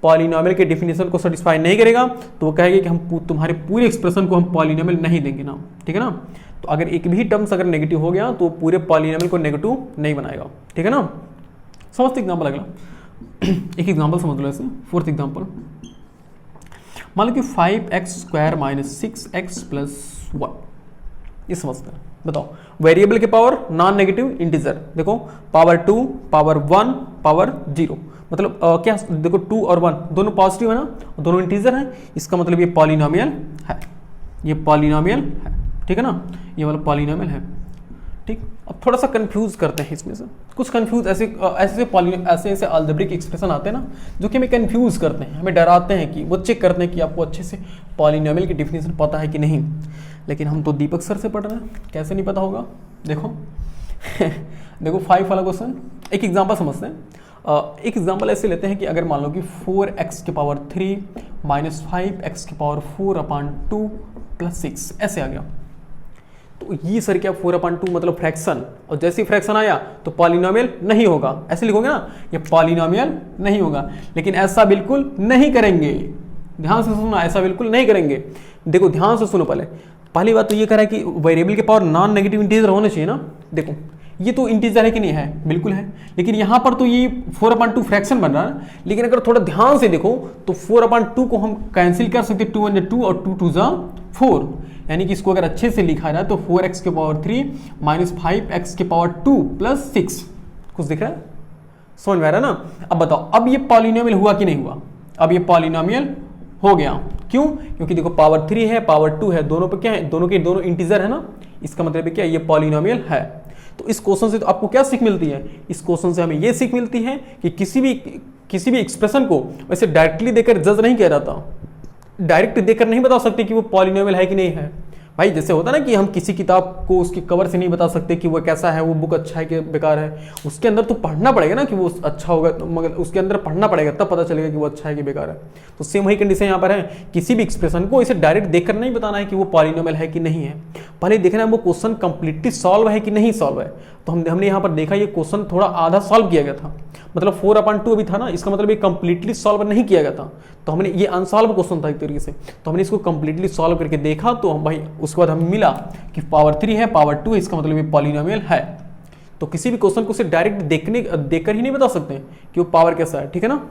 पॉलिनोमियल के डिफिनीशन को सेटिस्फाई नहीं करेगा, तो वो कहेगा कि हम तुम्हारे पूरे एक्सप्रेशन को हम पॉलिनोमियल नहीं देंगे ना, ठीक है ना। तो अगर एक भी टर्म्स अगर नेगेटिव हो गया तो पूरे पॉलिनोमियल को नेगेटिव नहीं बनाएगा, ठीक है ना। समझते एग्जाम्पल अगला एक एग्जाम्पल समझ लो ऐसे, फोर्थ एग्जाम्पल, मान लो कि 5x² - 6x + 1, ये समझते हैं। बताओ वेरिएबल के पावर नॉन नेगेटिव इंटीजर, देखो पावर 2, पावर 1, पावर 0, मतलब क्या देखो 2 और 1 दोनों पॉजिटिव है ना, दोनों इंटीजर हैं, इसका मतलब ये पॉलिनोमियल है, ये पॉलिनोमियल है, ठीक है ना, ये वाला पॉलिनोमियल है, ठीक। अब थोड़ा सा कंफ्यूज करते हैं इसमें से, कुछ कंफ्यूज ऐसे अलजेब्रिक एक्सप्रेशन आते हैं ना जो कि हमें कंफ्यूज करते हैं, हमें डराते हैं कि वो चेक करते हैं कि आपको अच्छे से पॉलिनोमियल की डिफिनीशन पता है कि नहीं। लेकिन हम तो दीपक सर से पढ़ रहे हैं, कैसे नहीं पता होगा। देखो देखो 5 वाला क्वेश्चन, एक एग्जांपल समझते हैं। एक एग्जांपल ऐसे लेते हैं कि अगर मान लो कि 4x³ - 5x⁴/2 + 6 ऐसे आ गया, तो ये सर क्या 4/2 मतलब फ्रैक्शन, और जैसे ही फ्रैक्शन आया तो पॉलिनोमियल नहीं होगा, ऐसे लिखोगे ना, ये पॉलिनोमियल नहीं होगा। लेकिन ऐसा बिल्कुल नहीं करेंगे, ध्यान से सुनना, ऐसा बिल्कुल नहीं करेंगे। देखो ध्यान से सुनो, पहली बात तो ये कह रहा है कि वेरिएबल के पावर नॉन नेगेटिव इंटीजर होना चाहिए ना। देखो ये तो इंटीजर है कि नहीं है, बिल्कुल है, लेकिन यहाँ पर तो ये 4/2 फ्रैक्शन बन रहा है। लेकिन अगर थोड़ा ध्यान से देखो तो 4/2 को हम कैंसिल कर सकते, 2 × 2 और 2 × 2 = 4, यानी कि इसको अगर अच्छे से लिखा जाए तो 4x³ - 5x⁴ + 6, कुछ दिख रहा है, समझ में आ रहा है ना। अब बताओ, अब ये पॉलिनोमियल हुआ कि नहीं हुआ, अब ये पॉलिनोमियल हो गया, क्यों, क्योंकि देखो पावर 3 है, पावर 2 है, दोनों पे क्या है, दोनों के दोनों इंटीजर है ना, इसका मतलब क्या है, ये पॉलिनोमियल है। तो इस क्वेश्चन से तो आपको क्या सीख मिलती है, इस क्वेश्चन से हमें ये सीख मिलती है कि किसी भी एक्सप्रेशन को वैसे डायरेक्टली देकर जज नहीं किया जाता, डायरेक्ट देकर नहीं बता सकते कि वो पॉलिनोमियल है कि नहीं है। भाई जैसे होता है ना कि हम किसी किताब को उसकी कवर से नहीं बता सकते कि वो कैसा है, वो बुक अच्छा है कि बेकार है, उसके अंदर तो पढ़ना पड़ेगा ना कि वो अच्छा होगा, मगर उसके अंदर पढ़ना पड़ेगा तब पता चलेगा कि वो अच्छा है कि बेकार है। तो सेम वही कंडीशन यहाँ पर है, किसी भी एक्सप्रेशन को इसे डायरेक्ट देखकर नहीं बताना है कि वो पॉलिनोमियल है कि नहीं है, पहले देखना है वो क्वेश्चन कंप्लीटली सॉल्व है कि नहीं सॉल्व है। तो हमने यहाँ पर देखा ये क्वेश्चन थोड़ा आधा सॉल्व किया गया था, मतलब 4/2 अभी था ना, इसका मतलब ये कंप्लीटली सॉल्व नहीं किया गया था, तो हमने ये अनसॉल्व क्वेश्चन था एक तरीके से, तो हमने इसको कंप्लीटली सॉल्व करके देखा, तो हम भाई उसके बाद हमें मिला कि पावर 3 है, पावर 2 है, इसका मतलब ये पॉलिनोमियल है। तो किसी भी क्वेश्चन को सिर्फ डायरेक्ट देखकर ही नहीं बता सकते कि वो पावर कैसा है, ठीक है ना।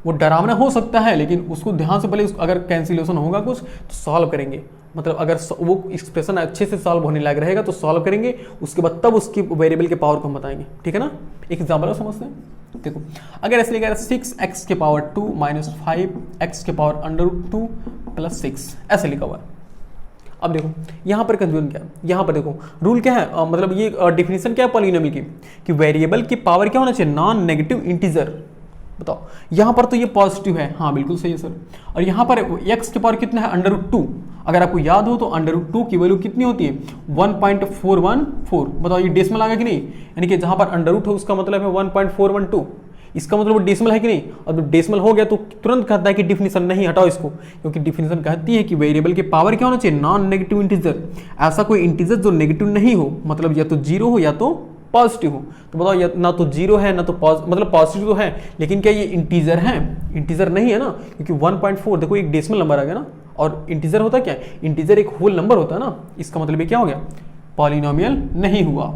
वो डरावना हो सकता है, लेकिन उसको ध्यान से पहले अगर कैंसिलेशन होगा कुछ तो सॉल्व करेंगे, मतलब अगर वो एक्सप्रेशन अच्छे से सॉल्व होने लायक रहेगा तो सॉल्व करेंगे, उसके बाद तब उसकी वेरिएबल के पावर को हम बताएंगे, ठीक है ना। एक एग्जाम्पल समझते हैं, देखो अगर ऐसे लिखा है 6x⁴ - 5x⁴√2 + 6 ऐसे लिखा हुआ है। अब देखो यहाँ पर कंफ्यूजन क्या है, यहाँ पर देखो रूल क्या है, मतलब ये डिफिनीशन क्या है पॉलिनोमियल की, कि वेरिएबल की पावर क्या होना चाहिए, नॉन नेगेटिव इंटीजर। बताओ यहाँ पर तो ये पॉजिटिव है, हाँ बिल्कुल सही है सर, और यहाँ पर x के पावर कितना है, √2। अगर आपको याद हो तो √2 की वैल्यू कितनी होती है, 1.414। बताओ ये डेसिमल आ गया कि नहीं, यानी कि जहाँ पर अंडर रूट हो उसका मतलब है 1.412, इसका मतलब वो डेसिमल है कि नहीं। और जब डेसिमल हो गया तो तुरंत कहता है कि डिफिनीशन नहीं, हटाओ इसको, क्योंकि डिफिनीशन कहती है कि वेरिएबल के पावर क्या होना चाहिए, नॉन नेगेटिव इंटीजर, ऐसा कोई इंटीजर जो नेगेटिव नहीं हो, मतलब या तो जीरो हो या तो पॉजिटिव हो। तो बताओ ना तो जीरो है ना तो मतलब पॉजिटिव तो है, लेकिन क्या ये इंटीजर है, इंटीजर नहीं है ना, क्योंकि 1.4 देखो एक डेसिमल नंबर आ गया ना, और इंटीजर होता क्या है, इंटीजर एक होल नंबर होता है ना, इसका मतलब ये क्या हो गया, पॉलिनोमियल नहीं हुआ।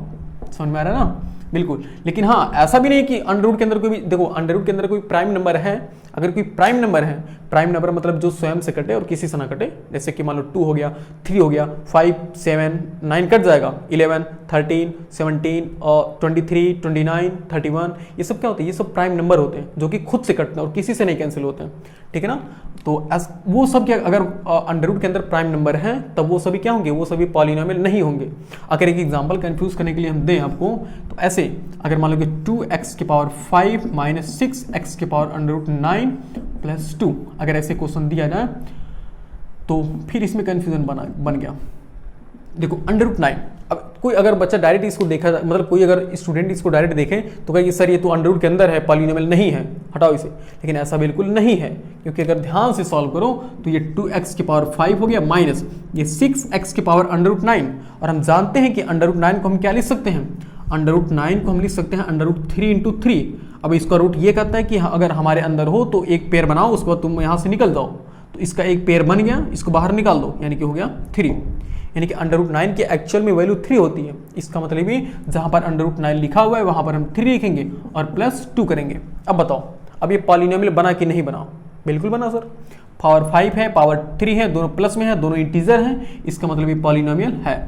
समझ में आ रहा है ना, बिल्कुल। लेकिन हाँ ऐसा भी नहीं कि अंडर रूट के अंदर कोई भी, देखो अंडर रूट के अंदर कोई प्राइम नंबर है, अगर कोई प्राइम नंबर है, प्राइम नंबर मतलब जो स्वयं से कटे और किसी से ना कटे, जैसे कि मान लो 2 हो गया, 3 हो गया, 5 7 9 कट जाएगा, 11 13 17 और 23 29 31, ये सब क्या होते हैं, ये सब प्राइम नंबर होते हैं जो कि खुद से कटते हैं और किसी से नहीं कैंसिल होते हैं, ठीक है ना। तो वो सब क्या, अगर अंडर रूट के अंदर प्राइम नंबर हैं तब वो सभी क्या होंगे, वो सभी पॉलिनोमियल नहीं होंगे। अगर एक एग्जांपल कंफ्यूज करने के लिए हम दें आपको, तो ऐसे अगर मान लो कि 2x की पावर 5 माइनस 6x की पावर अंडर रूट 9 प्लस 2, अगर ऐसे क्वेश्चन दिया जाए तो फिर इसमें कंफ्यूजन बन गया। देखो अंडर रूट 9, अब कोई अगर बच्चा डायरेक्ट इसको देखा, मतलब कोई अगर स्टूडेंट इसको डायरेक्ट देखे तो कहेगी सर ये तो अंडर रूट के अंदर है, पॉलिनोमियल नहीं है, हटाओ इसे। लेकिन ऐसा बिल्कुल नहीं है, क्योंकि अगर ध्यान से सॉल्व करो तो ये 2x की पावर 5 हो गया माइनस ये 6x की पावर अंडर रूट 9, और हम जानते हैं कि अंडर रूट 9 को हम क्या लिख सकते हैं, अंडर रूट 9 को हम लिख सकते हैं अंडर रूट 3 इंटू 3। अब इसका रूट ये कहता है कि अगर हमारे अंदर हो तो एक पेयर बनाओ, उसके बाद तुम यहाँ से निकल जाओ, तो इसका एक पेयर बन गया, इसको बाहर निकाल दो, यानी कि हो गया 3। यानी कि अंडर रूट 9 की एक्चुअल में वैल्यू 3 होती है। इसका मतलब भी जहां पर अंडर रूट 9 लिखा हुआ है वहां पर हम 3 लिखेंगे और प्लस 2 करेंगे। अब बताओ, अब ये पॉलिनोमियल बना कि नहीं बना? बिल्कुल बना सर। पावर 5 है, पावर 3 है, दोनों प्लस में है, दोनों इंटीजर हैं, इसका मतलब ये पॉलिनोमियल है।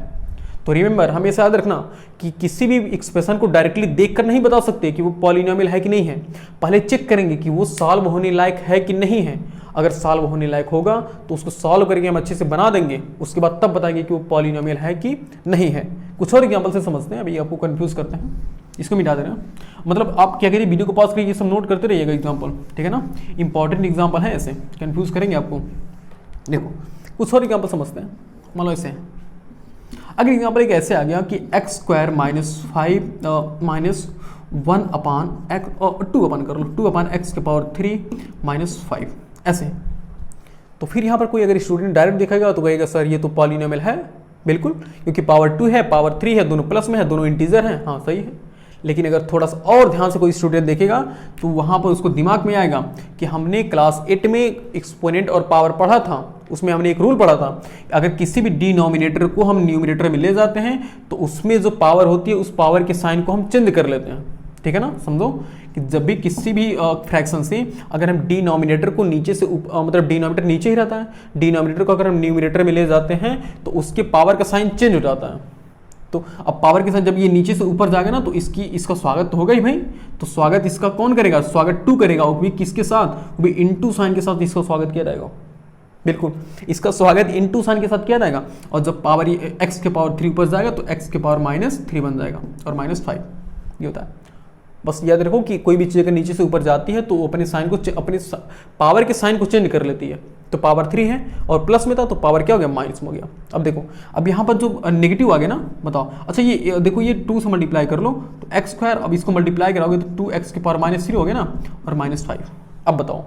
तो रिमेंबर, हमेशा याद रखना कि किसी भी एक्सप्रेशन को डायरेक्टली देखकर नहीं बता सकते कि वो पॉलिनोमियल है कि नहीं है। पहले चेक करेंगे कि वो सॉल्व होने लायक है कि नहीं है। अगर सॉल्व होने लायक होगा तो उसको सॉल्व करके हम अच्छे से बना देंगे, उसके बाद तब बताएंगे कि वो पॉलिनोमियल है कि नहीं है। कुछ और एग्जांपल से समझते हैं, अभी आपको कंफ्यूज करते हैं, इसको मिटा दे रहे हैं। मतलब आप क्या करिए, वीडियो को पॉज करिए, ये सब नोट करते रहिएगा एग्जाम्पल, ठीक है ना। इंपॉर्टेंट एग्जाम्पल है, ऐसे कंफ्यूज करेंगे आपको। देखो कुछ और एग्जाम्पल समझते हैं। मान लो ऐसे, अगर एग्जाम्पल एक ऐसे आ गया कि एक्स स्क्वायर माइनस 5 माइनस 1 अपान एक्स 2 अपान कर लो 2 अपान एक्स के पावर 3 माइनस 5, ऐसे। तो फिर यहाँ पर कोई अगर स्टूडेंट डायरेक्ट देखेगा तो कहेगा सर ये तो पॉलिनोमियल है। बिल्कुल, क्योंकि पावर 2 है, पावर 3 है, दोनों प्लस में है, दोनों इंटीजर हैं, हाँ सही है। लेकिन अगर थोड़ा सा और ध्यान से कोई स्टूडेंट देखेगा तो वहाँ पर उसको दिमाग में आएगा कि हमने क्लास 8 में एक्सपोनेंट और पावर पढ़ा था, उसमें हमने एक रूल पढ़ा था, अगर किसी भी डिनोमिनेटर को हम न्यूमिनेटर में ले जाते हैं तो उसमें जो पावर होती है उस पावर के साइन को हम चेंज कर लेते हैं, ठीक है ना। समझो कि जब भी किसी भी फ्रैक्शन से अगर हम डिनोमिनेटर को नीचे से मतलब डिनोमिनेटर नीचे ही रहता है, डिनोमिनेटर को अगर हम न्यूमिनेटर में ले जाते हैं तो उसके पावर का साइन चेंज हो जाता है। तो अब पावर के साथ जब ये नीचे से ऊपर जाएगा ना तो इसका स्वागत तो होगा ही भाई। तो स्वागत इसका कौन करेगा? स्वागत 2 करेगा, वो भी किसके साथ? वो भी इनटू साइन के साथ इसका स्वागत किया जाएगा। बिल्कुल, इसका स्वागत इनटू साइन के साथ किया जाएगा। और जब पावर एक्स के पावर 3 ऊपर जाएगा तो एक्स के पावर -3 बन जाएगा और -5 ये होता है। बस याद रखो कि कोई भी चीज़ अगर नीचे से ऊपर जाती है तो वो अपने साइन को अपने पावर के साइन को चेंज कर लेती है। तो पावर 3 है और प्लस में था तो पावर क्या हो गया? माइनस में हो गया। अब देखो, अब यहाँ पर जो नेगेटिव आ गया ना, बताओ। अच्छा ये देखो, ये 2 से मल्टीप्लाई कर लो तो एक्स स्क्वायर, अब इसको मल्टीप्लाई कराओगे तो 2x के पावर -3 हो गया ना और -5। अब बताओ,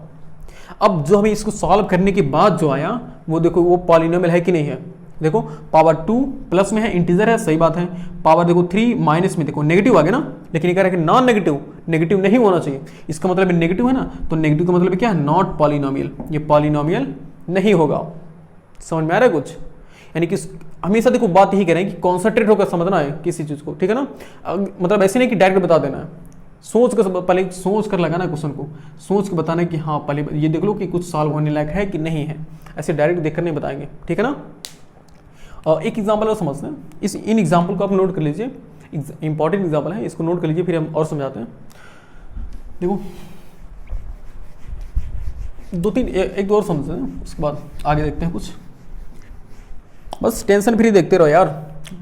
अब जो हमें इसको सॉल्व करने के बाद जो आया वो देखो, वो पॉलिनोमियल है कि नहीं है? देखो पावर 2 प्लस में है, इंटीजर है, सही बात है। पावर देखो 3 माइनस में देखो नेगेटिव आ गया ना, लेकिन ये कह रहा है कि नॉन नेगेटिव, नेगेटिव नहीं होना चाहिए। इसका मतलब नेगेटिव है ना, तो नेगेटिव का मतलब क्या है? नॉट पॉलिनोमियल, ये पॉलिनोमियल नहीं होगा। समझ में आ रहा है कुछ? यानी कि हमेशा देखो बात यही कह रहे हैं कि कॉन्सेंट्रेट होकर समझना है किसी चीज को, ठीक है ना। मतलब ऐसे नहीं कि डायरेक्ट बता देना है, सोच कर, पहले सोच कर लगाना क्वेश्चन को, सोच के बताना है कि हाँ पहले ये देख लो कि कुछ सॉल्व होने लायक है कि नहीं है। ऐसे डायरेक्ट देखकर नहीं बताएंगे, ठीक है ना। एक एग्जाम्पल और समझते हैं, इन एग्जाम्पल को आप नोट कर लीजिए, इंपॉर्टेंट एग्जाम्पल है, इसको नोट कर लीजिए, फिर हम और समझाते हैं। देखो 2-3 एक दो और समझते हैं, उसके बाद आगे देखते हैं कुछ। बस टेंशन फ्री देखते रहो यार,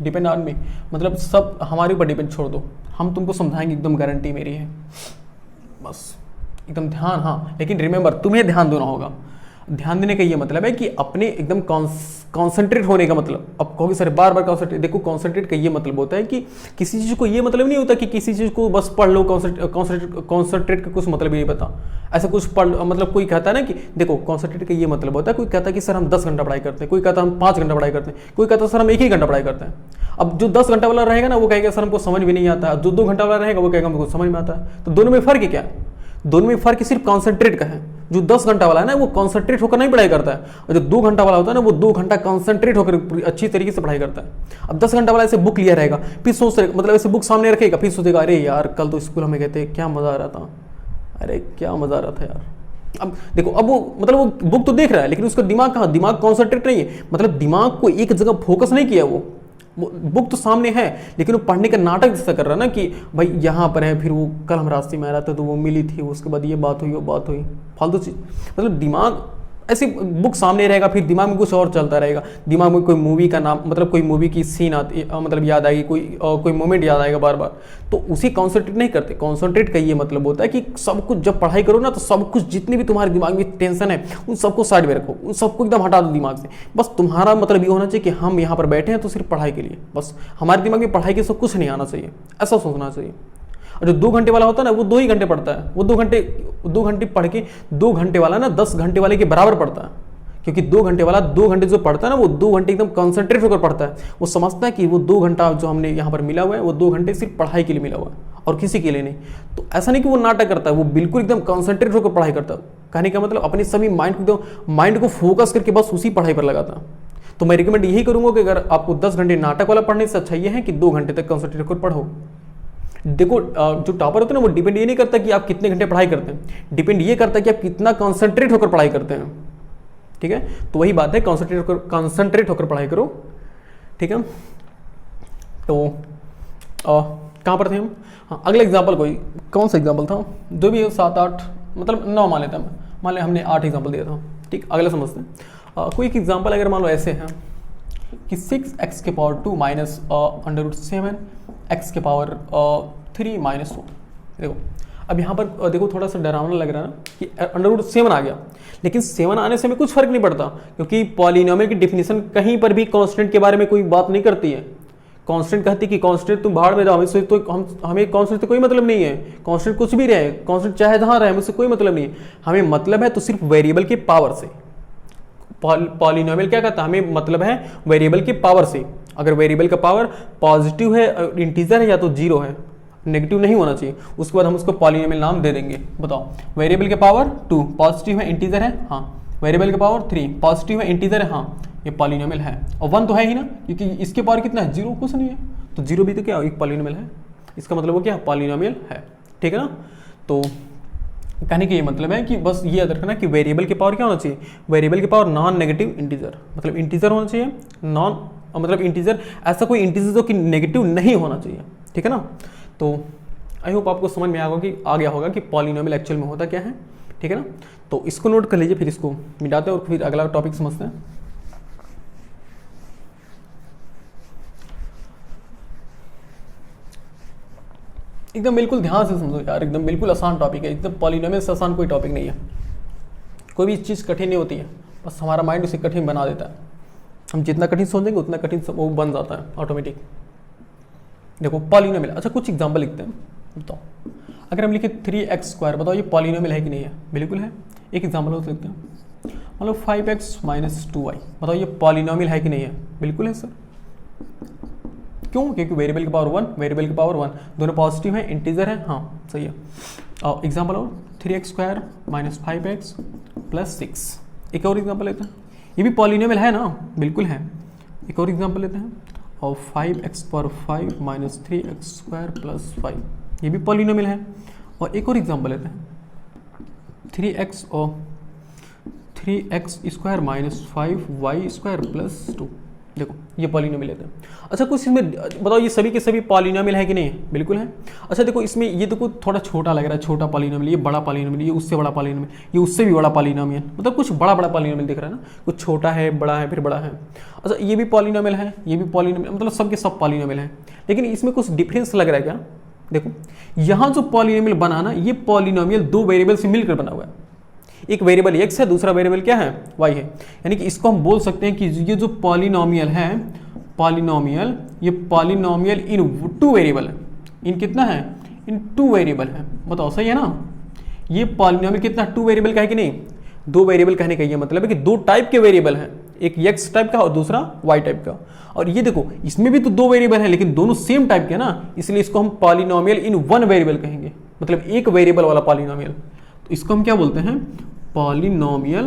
डिपेंड ऑन मी, मतलब सब हमारे ऊपर डिपेंड छोड़ दो, हम तुमको समझाएंगे, एकदम गारंटी मेरी है। बस एकदम ध्यान, हाँ लेकिन रिमेंबर तुम्हें ध्यान देना होगा। ध्यान देने का ये मतलब है कि अपने एकदम कॉन्सेंट्रेट होने का मतलब, अब कहोगे सर बार बार कॉन्सेंट्रेट, देखो कॉन्सेंट्रेट का ये मतलब होता है कि किसी चीज़ को, ये मतलब नहीं होता कि किसी चीज़ को बस पढ़ लो, कॉन्सेंट्रेट का कुछ मतलब नहीं पता। ऐसा कुछ पढ़, मतलब कोई कहता है ना कि देखो कॉन्सेंट्रेट का ये मतलब होता है, कोई कहता है कि सर हम 10 घंटा पढ़ाई करते हैं, कोई कहता है हम 5 घंटा पढ़ाई करते हैं, कोई कहता है सर हम 1 ही घंटा पढ़ाई करते हैं। अब जो 10 घंटा वाला रहेगा ना वो कहेगा सर हमको समझ भी नहीं आता है, जो 2 घंटा वाला रहेगा वो कहेगा हमको समझ में आता है। तो दोनों में फर्क क्या है? दोनों में फर्क सिर्फ कॉन्सेंट्रेट का है। जो 10 घंटा वाला है ना वो कॉन्सेंट्रेट होकर नहीं पढ़ाई करता है, और जो 2 घंटा वाला होता है ना वो 2 घंटा कॉन्सेंट्रेट होकर अच्छी तरीके से पढ़ाई करता है। अब 10 घंटा वाला ऐसे बुक लिया रहेगा, फिर सोच रहे, मतलब ऐसे बुक सामने रखेगा, फिर सोचेगा अरे यार कल तो स्कूल हमें कहते क्या मजा आ रहा था, अरे क्या मजा आ रहा था यार। अब देखो, अब वो मतलब वो बुक तो देख रहा है लेकिन उसका दिमाग कहाँ? दिमाग कॉन्सेंट्रेट नहीं है, मतलब दिमाग को एक जगह फोकस नहीं किया। वो बुक तो सामने है लेकिन वो पढ़ने का नाटक जैसा कर रहा है ना कि भाई यहाँ पर है, फिर वो कल हम रास्ते में आ रहा था तो वो मिली थी, उसके बाद ये बात हुई, वो बात हुई, फालतू चीज़। मतलब दिमाग ऐसी बुक सामने रहेगा, फिर दिमाग में कुछ और चलता रहेगा, दिमाग में कोई मूवी का नाम, मतलब कोई मूवी की सीन आती, मतलब याद आएगी, कोई मोमेंट याद आएगा बार बार, तो उसी कॉन्सेंट्रेट नहीं करते। कॉन्सेंट्रेट का ये मतलब होता है कि सब कुछ जब पढ़ाई करो ना, तो सब कुछ जितनी भी तुम्हारे दिमाग में टेंशन है उन सबको साइड में रखो, उन सबको एकदम हटा दो दिमाग से। बस तुम्हारा मतलब ये होना चाहिए कि हम यहाँ पर बैठे हैं तो सिर्फ पढ़ाई के लिए, बस हमारे दिमाग में पढ़ाई के सब कुछ नहीं आना चाहिए, ऐसा सोचना चाहिए। और जो 2 घंटे वाला होता है ना, वो 2 ही घंटे पढ़ता है, वो 2 घंटे पढ़ के 2 घंटे वाला ना 10 घंटे वाले के बराबर पढ़ता है। क्योंकि 2 घंटे वाला 2 घंटे जो पढ़ता है ना, वो 2 घंटे एकदम कंसंट्रेट होकर पढ़ता है। वो समझता है कि वो 2 घंटा जो हमने यहाँ पर मिला हुआ है, वो 2 घंटे सिर्फ पढ़ाई के लिए मिला हुआ है और किसी के लिए नहीं। तो ऐसा नहीं कि वो नाटक करता है, वो बिल्कुल एकदम कंसंट्रेट होकर पढ़ाई करता है। कहने का मतलब अपने सभी माइंड को फोकस करके बस उसी पढ़ाई पर लगाता है। तो मैं रिकमेंड यही करूँगा कि अगर आपको 10 घंटे नाटक वाला पढ़ने से अच्छा ये है कि 2 घंटे तक कंसंट्रेट होकर पढ़ो। देखो जो टॉपर होते हैं ना, वो डिपेंड ये नहीं करता कि आप कितने घंटे पढ़ाई करते हैं, डिपेंड ये करता है कि आप कितना कंसंट्रेट होकर पढ़ाई करते हैं। ठीक है, तो वही बात है, कंसंट्रेट होकर पढ़ाई करो। ठीक है, तो कहाँ पर थे हम? हाँ, अगला एग्जाम्पल कौन सा एग्जाम्पल था? जो भी 7, 8 मतलब 9 मान लेते हैं, मान लें हमने 8 एग्जाम्पल दिया था। ठीक, अगला समझते हैं। कोई एक एग्जाम्पल अगर मान लो ऐसे है कि 6x के पावर 2 माइनस √7 x के पावर 3 माइनस 1। देखो अब यहाँ पर देखो थोड़ा सा डरावना लग रहा है ना कि √7 आ गया, लेकिन 7 आने से हमें कुछ फर्क नहीं पड़ता, क्योंकि पॉलिनोमियल की डिफिनीशन कहीं पर भी कांस्टेंट के बारे में कोई बात नहीं करती है। कांस्टेंट कहती कि कांस्टेंट तुम बाहर में जाओ, हमें कांस्टेंट से कोई मतलब नहीं है। कांस्टेंट कुछ भी रहे, कांस्टेंट चाहे जहाँ रहे, मुझसे कोई मतलब नहीं है। हमें मतलब है तो सिर्फ वेरिएबल के पावर से। पॉलिनोमियल क्या कहता है? हमें मतलब है वेरिएबल के पावर से। अगर वेरिएबल का पावर पॉजिटिव है, इंटीजर है, या तो 0 है, नेगेटिव नहीं होना चाहिए, उसके बाद हम उसको पॉलिनोमियल नाम दे देंगे। बताओ, वेरिएबल के पावर 2 पॉजिटिव है, इंटीजर है, हाँ। वेरिएबल के पावर 3 पॉजिटिव है, इंटीजर है, हाँ, ये पॉलिनोमियल है। और 1 तो है ही ना, क्योंकि इसके पावर कितना है? 0, कुछ नहीं है, तो 0 भी तो क्या एक पॉलिनोमियल है। इसका मतलब वो क्या? पॉलिनोमियल है। ठीक है ना? तो कहने का ये मतलब है कि बस ये याद रखना कि वेरिएबल के पावर क्या होना चाहिए? वेरिएबल के पावर नॉन नेगेटिव इंटीजर, मतलब इंटीजर होना चाहिए। मतलब इंटीजर, ऐसा कोई इंटीजर जो कि नेगेटिव नहीं होना चाहिए। ठीक है ना? तो आई होप आपको समझ में आ गया होगा कि पॉलिनोमियल एक्चुअल में होता क्या है। ठीक है ना? तो इसको नोट कर लीजिए, फिर इसको मिटाते हैं और फिर अगला टॉपिक समझते हैं। एकदम बिल्कुल ध्यान से समझो यार, एकदम बिल्कुल आसान टॉपिक है, एकदम पॉलिनोमियल से आसान कोई टॉपिक नहीं है। कोई भी चीज़ कठिन नहीं होती है, बस हमारा माइंड उसे कठिन बना देता है। हम जितना कठिन सोचेंगे उतना कठिन वो बन जाता है ऑटोमेटिक। देखो पॉलिनोमियल, अच्छा कुछ एग्जांपल लिखते हैं। बताओ, अगर हम लिखे 3x², बताओ ये पॉलिनोमियल है कि नहीं है? बिल्कुल है। एक एग्जांपल और लिखते हैं, मतलब 5x - 2y, बताओ ये पॉलिनोमियल है कि नहीं है? बिल्कुल है सर। क्यों? क्योंकि वेरिएबल की पावर 1, वेरिएबल की पावर 1 दोनों पॉजिटिव है, इंटीजर है, हाँ सही है। और एग्जांपल और 3x² - 5x + 6। एक और एग्जांपल लेते हैं, ये भी पॉलिनोमियल है ना? बिल्कुल है। एक और एग्जांपल लेते हैं, और 5x⁵ - 3x² + 5, ये भी पॉलिनोमियल है। और एक और एग्जांपल लेते हैं, 3x² - 5y² + 2, देखो ये पॉलिनोमियल लेते हैं। अच्छा कुछ इसमें बताओ, ये सभी के सभी पॉलिनोमियल है कि नहीं? बिल्कुल है। अच्छा देखो इसमें ये देखो थोड़ा छोटा लग रहा है, छोटा पॉलिनोमियल, ये बड़ा पॉलिनोमियल, ये उससे बड़ा पॉलिनोमियल, ये उससे भी बड़ा पॉलिनोमियल, मतलब कुछ बड़ा बड़ा पॉलिनोमियल दिख रहा है ना, कुछ छोटा है, बड़ा है, फिर बड़ा है। अच्छा ये भी पॉलिनोमियल है, ये भी पॉलिनोमियल, मतलब सबके सब पॉलिनोमियल है, लेकिन इसमें कुछ डिफरेंस लग रहा है क्या? देखो यहाँ जो पॉलिनोमियल बना ना, ये पॉलिनोमियल 2 वेरिएबल से मिलकर बना हुआ है। एक वेरिएबल x है, दूसरा वेरिएबल क्या है? y है। यानी कि इसको हम बोल सकते हैं कि ये जो पॉलिनोमियल है, पॉलिनोमियल, ये पॉलिनोमियल इन 2 वेरिएबल है। इन कितना है? इन 2 वेरिएबल है। बताओ सही है ना? ये पॉलिनोमियल कितना 2 वेरिएबल का है कि नहीं? 2 वेरिएबल कहने का ये मतलब है कि 2 टाइप के वेरिएबल हैं, एक x टाइप का और दूसरा y टाइप का। और ये देखो इसमें भी तो 2 वेरिएबल है, लेकिन दोनों सेम टाइप के ना, इसलिए इसको हम पॉलिनोमियल इन 1 वेरिएबल कहेंगे, मतलब एक वेरिएबल वाला पॉलिनोमियल। तो इसको हम क्या बोलते हैं? पॉलिनोमियल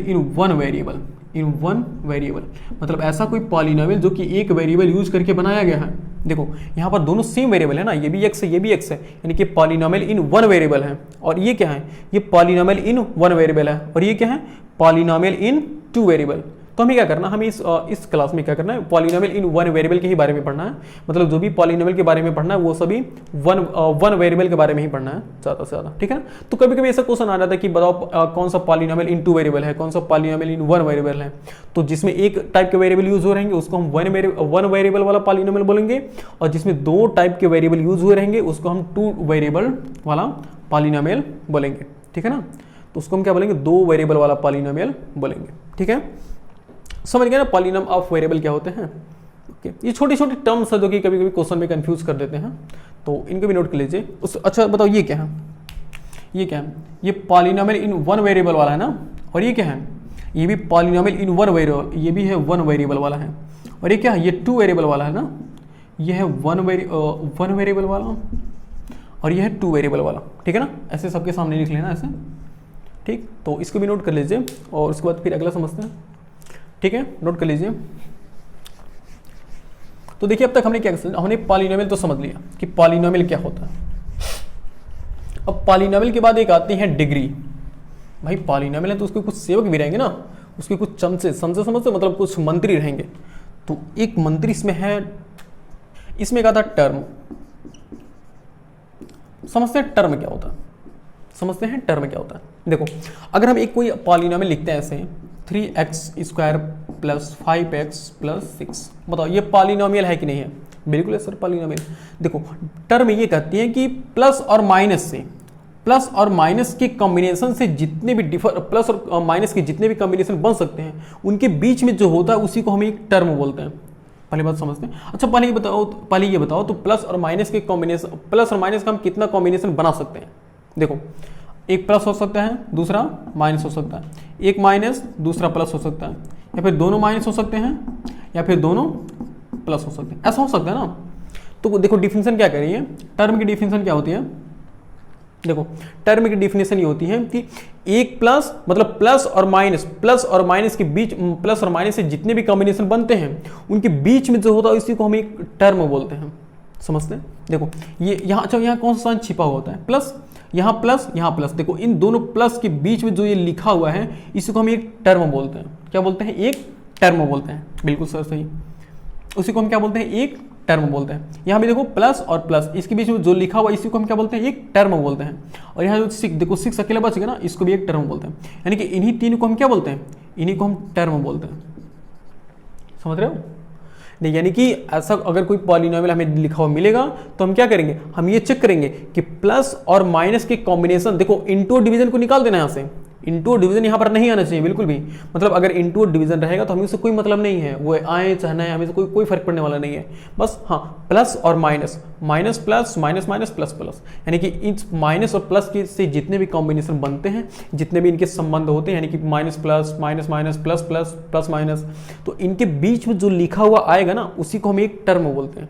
इन 1 वेरिएबल, इन 1 वेरिएबल, मतलब ऐसा कोई पॉलिनोमियल जो कि एक वेरिएबल यूज करके बनाया गया है। देखो यहाँ पर दोनों सेम वेरिएबल है ना, ये भी x है, ये भी x है, यानी कि पॉलिनोमियल इन 1 वेरिएबल है। और ये क्या है? ये पॉलिनोमियल इन 1 वेरिएबल है। और ये क्या है? पॉलिनोमियल इन 2 वेरिएबल। तो हमें क्या करना है, हमें इस क्लास में क्या करना है, पॉलिनोमियल इन वन वेरिएबल के ही बारे में पढ़ना है। मतलब जो भी पॉलिनोमियल के बारे में पढ़ना है वो सभी वन वेरिएबल के बारे में ही पढ़ना है ज़्यादा से ज़्यादा, ठीक है ना। तो कभी कभी ऐसा क्वेश्चन आ जाता है कि बताओ कौन सा पॉलिनोमियल इन टू वेरिएबल है, कौन सा पॉलिनोमियल इन वन वेरिएबल है। तो जिसमें एक टाइप के वेरिएबल यूज हो रहेंगे उसको हम वन वेरिएबल वाला पॉलिनोमियल बोलेंगे, और जिसमें दो टाइप के वेरिएबल यूज हुए रहेंगे उसको हम टू वेरिएबल वाला पॉलिनोमियल बोलेंगे, ठीक है ना। तो उसको हम क्या बोलेंगे, दो वेरिएबल वाला पॉलिनोमियल बोलेंगे, ठीक है। समझ गए ना पॉलिनोम ऑफ वेरिएबल क्या होते हैं। ओके, ये छोटी छोटी टर्म्स है जो कि कभी कभी क्वेश्चन में कंफ्यूज कर देते हैं, तो इनको भी नोट कर लीजिए। अच्छा बताओ ये क्या है, ये क्या है, ये पॉलिनोमियल इन वन वेरिएबल वाला है ना, और ये क्या है, ये भी पॉलिनोमियल इन वन वेरिएबल, ये भी है वन वेरिएबल वाला है। और ये क्या है, ये टू वेरिएबल वाला है ना, ये है वन वेरिएबल वाला, और ये है टू वेरिएबल वाला, ठीक है ना। ऐसे सबके सामने लिख लेना ऐसे, ठीक। तो इसको भी नोट कर लीजिए और उसके बाद फिर अगला समझते हैं, ठीक है। नोट कर लीजिए। तो देखिए अब तक हमने क्या समझा, हमने पॉलिनोमियल तो समझ लिया कि पॉलिनोमियल क्या होता है। अब पॉलिनोमियल के बाद एक आती है डिग्री। भाई पॉलिनोमियल है तो उसके कुछ सेवक भी रहेंगे ना, उसके कुछ चमचे समझते मतलब कुछ मंत्री रहेंगे। तो एक मंत्री इसमें है, इसमें एक आता है टर्म। समझते हैं टर्म क्या होता है, समझते हैं टर्म क्या होता है। देखो अगर हम एक कोई पॉलिनोमियल लिखते हैं ऐसे 3x² + 5x + 6, बताओ ये पॉलिनोमियल है कि नहीं है। बिल्कुल है सर पॉलिनोमियल। देखो टर्म ये कहती है कि प्लस और माइनस के कॉम्बिनेशन से जितने भी प्लस और माइनस के जितने भी कॉम्बिनेशन बन सकते हैं उनके बीच में जो होता है उसी को हम एक टर्म बोलते हैं। पहली बात समझते हैं। अच्छा पहले ये बताओ तो प्लस और माइनस के कॉम्बिनेशन, प्लस और माइनस का हम कितना कॉम्बिनेशन बना सकते हैं। देखो एक प्लस हो सकता है, दूसरा माइनस हो सकता है, एक माइनस दूसरा प्लस हो सकता है, या फिर दोनों माइनस हो सकते हैं, या फिर दोनों प्लस हो सकते हैं, ऐसा हो सकता है ना। तो देखो डिफिनेशन क्या करिए, टर्म की डिफिनेशन क्या होती है। देखो टर्म की डिफिनेशन ये होती है कि एक प्लस मतलब प्लस और माइनस के बीच, प्लस और माइनस से जितने भी कॉम्बिनेशन बनते हैं उनके बीच में जो होता है इसी को हम एक टर्म बोलते हैं। समझते हैं। देखो ये यहाँ, अच्छा यहाँ कौन सा साइन छिपा हुआ होता है, प्लस, यहाँ प्लस। देखो इन दोनों प्लस के बीच में जो ये लिखा हुआ है इसी को हम एक टर्म बोलते हैं। क्या बोलते हैं, एक टर्म बोलते हैं। बिल्कुल सर सही, उसी को हम क्या बोलते हैं, एक टर्म बोलते हैं। यहाँ भी देखो प्लस और प्लस, इसके बीच में जो लिखा हुआ इसी को हम क्या बोलते हैं, एक टर्म बोलते हैं। और यहाँ जो 6, देखो 6 अकेला बच गया ना, इसको भी एक टर्म बोलते हैं। यानी कि इन्हीं तीन को हम क्या बोलते हैं, इन्हीं को हम टर्म बोलते हैं। समझ रहे हो नहीं, यानी कि ऐसा अगर कोई पॉलिनोमियल हमें लिखा हुआ मिलेगा तो हम क्या करेंगे, हम ये चेक करेंगे कि प्लस और माइनस के कॉम्बिनेशन, देखो इंटू डिवीजन को निकाल देना यहाँ से, इंटू डिवीजन यहाँ पर नहीं आना चाहिए बिल्कुल भी। मतलब अगर इंटू डिवीजन रहेगा तो हमें उससे कोई मतलब नहीं है, वो आए चाहे ना आए हमें कोई फर्क पड़ने वाला नहीं है। बस हाँ प्लस और माइनस प्लस माइनस प्लस, यानी कि इस माइनस और प्लस के से जितने भी कॉम्बिनेशन बनते हैं, जितने भी इनके संबंध होते हैं, यानी कि माइनस प्लस माइनस, तो इनके बीच में जो लिखा हुआ आएगा ना उसी को हम एक टर्म बोलते हैं,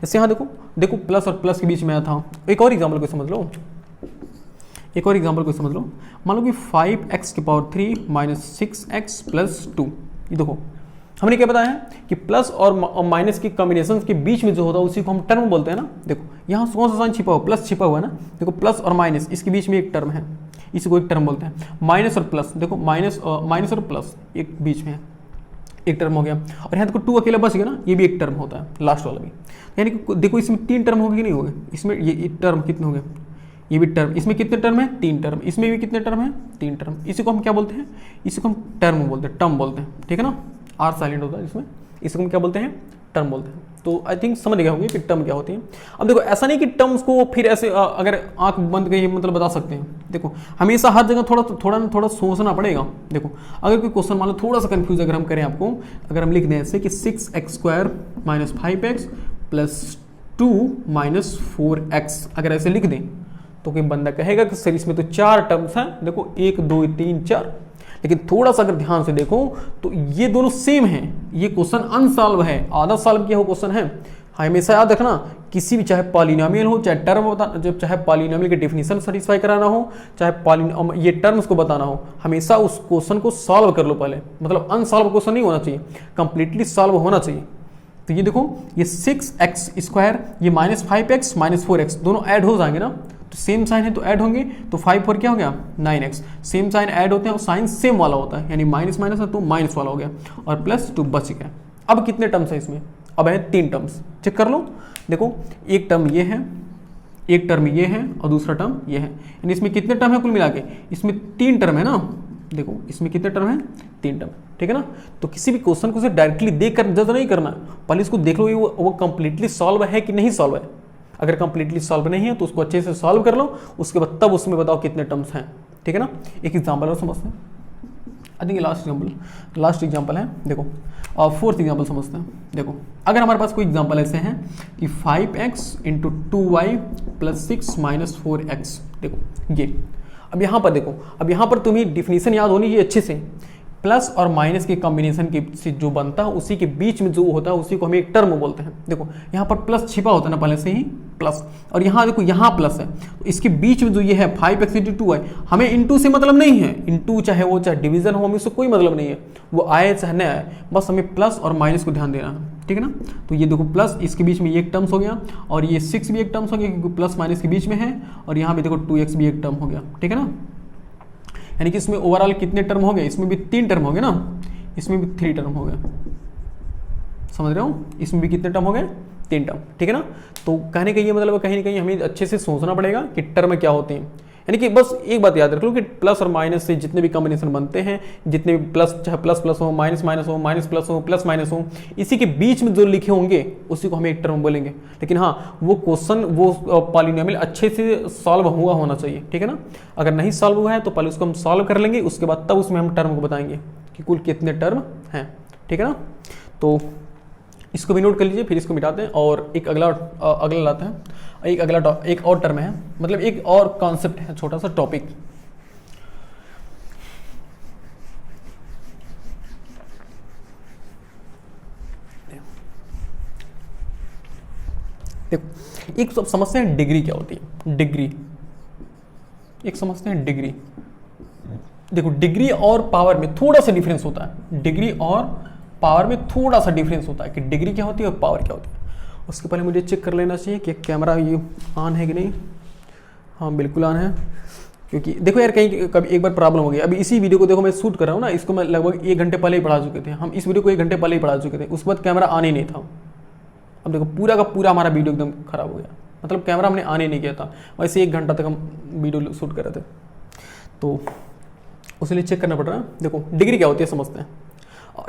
जैसे यहाँ देखो प्लस और प्लस के बीच में आया था। एक और एग्जाम्पल को समझ लो, मान लो कि 5x³ - 6x + 2। ये देखो हमने क्या बताया है कि प्लस और माइनस की कॉम्बिनेशन के बीच में जो होता है उसी को हम टर्म बोलते हैं ना। देखो यहाँ कौन सा साइन छिपा हुआ, प्लस छिपा हुआ है ना। देखो प्लस और माइनस इसके बीच में एक टर्म है, इसी को एक टर्म बोलते हैं। माइनस और प्लस, देखो माइनस और प्लस एक बीच में है, एक टर्म हो गया। और यहाँ देखो 2 अकेला बच गया ना, ये भी एक टर्म होता है, लास्ट वाला भी। यानी कि देखो इसमें 3 टर्म हो गए कि नहीं हो गए, इसमें ये टर्म कितने हो गए, ये भी टर्म, इसमें कितने टर्म है, 3 टर्म, इसमें भी कितने टर्म है, 3 टर्म। इसी को हम क्या बोलते हैं, इसी को हम टर्म बोलते हैं, टर्म बोलते हैं, ठीक है ना। आर साइलेंट होता है इसमें, इसको हम क्या बोलते हैं, टर्म बोलते हैं। तो आई थिंक समझ गए होंगे कि टर्म क्या होती है। अब देखो ऐसा नहीं कि टर्म्स को फिर ऐसे अगर आंख बंद करके मतलब बता सकते हैं। देखो हमेशा हर जगह थोड़ा सोचना पड़ेगा। देखो अगर कोई क्वेश्चन मान लो थोड़ा सा कंफ्यूज अगर हम करें आपको, अगर हम लिख दें ऐसे कि 6x² - 5x + 2 - 4x, अगर ऐसे लिख दें तो कोई बंदा कहेगा कि सर इसमें तो 4 टर्म्स हैं, देखो 1 2 3 4। लेकिन थोड़ा सा अगर ध्यान से देखो तो ये दोनों सेम हैं, ये क्वेश्चन अनसॉल्व है, आधा सॉल्व किया हुआ क्वेश्चन है। हमेशा याद रखना, किसी भी चाहे पॉलिनोमियल हो, चाहे टर्म होता, जब चाहे पॉलिनोमियल की डेफिनेशन सेटिस्फाई कराना हो, चाहे ये टर्म्स को बताना हो, हमेशा उस क्वेश्चन को सॉल्व कर लो पहले। मतलब अनसॉल्व क्वेश्चन नहीं होना चाहिए, कंप्लीटली सॉल्व होना चाहिए। तो ये देखो ये 6x², ये -5x - 4x दोनों ऐड हो जाएंगे ना, तो सेम साइन है तो ऐड होंगे, तो 5 4 क्या हो गया 9x। सेम साइन ऐड होते हैं और साइन सेम वाला होता है, यानी माइनस माइनस है तो माइनस वाला हो गया, और प्लस 2 बच गया। अब कितने टर्म्स है इसमें, अब है 3 टर्म्स, चेक कर लो। देखो एक टर्म ये है, एक टर्म ये है और दूसरा टर्म ये है, यानी इसमें कितने टर्म है कुल मिला के, इसमें 3 टर्म है ना। देखो इसमें कितने टर्म है, 3 टर्म, ठीक है ना। तो किसी भी क्वेश्चन को डायरेक्टली देख कर जज नहीं करना, पहले इसको देख लो वो कंप्लीटली सॉल्व है कि नहीं सॉल्व है। अगर कंप्लीटली सॉल्व नहीं है तो उसको अच्छे से सॉल्व कर लो, उसके बाद तब उसमें बताओ कितने टर्म्स हैं, ठीक है ना। एक एग्जाम्पल और समझते हैं, आई थिंक लास्ट एग्जाम्पल है। देखो और फोर्थ एग्जाम्पल समझते हैं। देखो अगर हमारे पास कोई एग्जाम्पल ऐसे हैं कि 5x into 2y plus 6 minus 4x, देखो ये अब यहाँ पर देखो, अब यहाँ पर तुम्हें डिफिनीशन याद होनी चाहिए अच्छे से। प्लस और माइनस के कॉम्बिनेशन के से जो बनता है उसी के बीच में जो होता है उसी को हम एक टर्म बोलते हैं। देखो यहाँ पर प्लस छिपा होता है ना पहले से ही प्लस, और यहाँ देखो यहाँ प्लस है, तो इसके बीच में जो ये है 5x इंटू 2 है, हमें इंटू से मतलब नहीं है, इंटू चाहे वो चाहे डिवीजन हो हमें उससे कोई मतलब नहीं है, वो आए चाहे न आए, बस हमें प्लस और माइनस को ध्यान देना है, ठीक है ना। तो ये देखो प्लस, इसके बीच में ये एक टर्म्स हो गया, और ये 6 भी एक टर्म्स हो गया क्योंकि प्लस माइनस के बीच में है, और यहाँ भी देखो 2x भी एक टर्म हो गया, ठीक है ना। यानी कि इसमें ओवरऑल कितने टर्म हो गए, इसमें भी 3 टर्म हो गए ना, इसमें भी 3 टर्म हो गए, समझ रहे हो, इसमें भी कितने टर्म हो गए 3 टर्म, ठीक है ना। तो कहने का ये मतलब कहीं ना कहीं हमें अच्छे से सोचना पड़ेगा कि टर्म क्या होते हैं। यानी कि बस एक बात याद रख लो कि प्लस और माइनस से जितने भी कॉम्बिनेशन बनते हैं, जितने भी प्लस चाहे प्लस प्लस हो, माइनस माइनस हो, माइनस प्लस हो, प्लस माइनस हो, इसी के बीच में जो लिखे होंगे उसी को हम एक टर्म बोलेंगे। लेकिन हाँ वो क्वेश्चन वो पॉलिनोमियल अच्छे से सॉल्व हुआ होना चाहिए, ठीक है ना। अगर नहीं सॉल्व हुआ है तो पहले उसको हम सॉल्व कर लेंगे, उसके बाद तब उसमें हम टर्म को बताएंगे कि कुल कितने टर्म हैं, ठीक है ना। तो इसको भी नोट कर लीजिए, फिर इसको मिटाते हैं और एक अगला लाते हैं। एक और टर्म है, मतलब एक और कॉन्सेप्ट है, छोटा सा टॉपिक। देखो एक सब समझते हैं डिग्री क्या होती है, डिग्री एक समझते हैं डिग्री। देखो डिग्री और पावर में थोड़ा सा डिफरेंस होता है, डिग्री और पावर में थोड़ा सा डिफरेंस होता है कि डिग्री क्या होती है और पावर क्या होती है। उसके पहले मुझे चेक कर लेना चाहिए कि कैमरा ये ऑन है कि नहीं। हाँ बिल्कुल ऑन है, क्योंकि देखो यार कहीं कभी एक बार प्रॉब्लम हो गई। अभी इसी वीडियो को देखो मैं शूट कर रहा हूँ ना, इसको मैं लगभग 1 घंटे पहले ही पढ़ा चुके थे हम, इस वीडियो को 1 घंटे पहले ही पढ़ा चुके थे, उसके बाद कैमरा ऑन ही नहीं था। अब देखो पूरा का पूरा हमारा वीडियो एकदम खराब हो गया, मतलब कैमरा हमने ऑन ही नहीं किया था, वैसे 1 घंटा तक हम वीडियो शूट कर रहे थे, तो उसके लिए चेक करना पड़ रहा है। देखो डिग्री क्या होती है समझते हैं।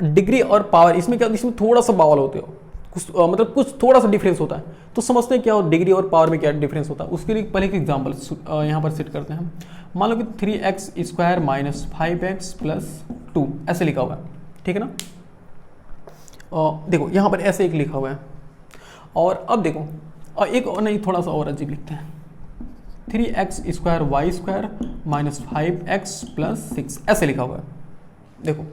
डिग्री और पावर इसमें क्या, इसमें थोड़ा सा बावल होते हो कुछ, मतलब कुछ थोड़ा सा डिफरेंस होता है, तो समझते हैं क्या हो डिग्री और पावर में क्या डिफरेंस होता है। उसके लिए पहले एक एग्जांपल यहाँ पर सेट करते हैं। मान लो कि 3x square minus 5x plus 2 ऐसे लिखा हुआ है, ठीक है ना। देखो यहाँ पर ऐसे एक लिखा हुआ है, और अब देखो और एक और नहीं थोड़ा सा और अजीब लिखते हैं, 3x square Y square minus 5x plus 6 ऐसे लिखा हुआ है। देखो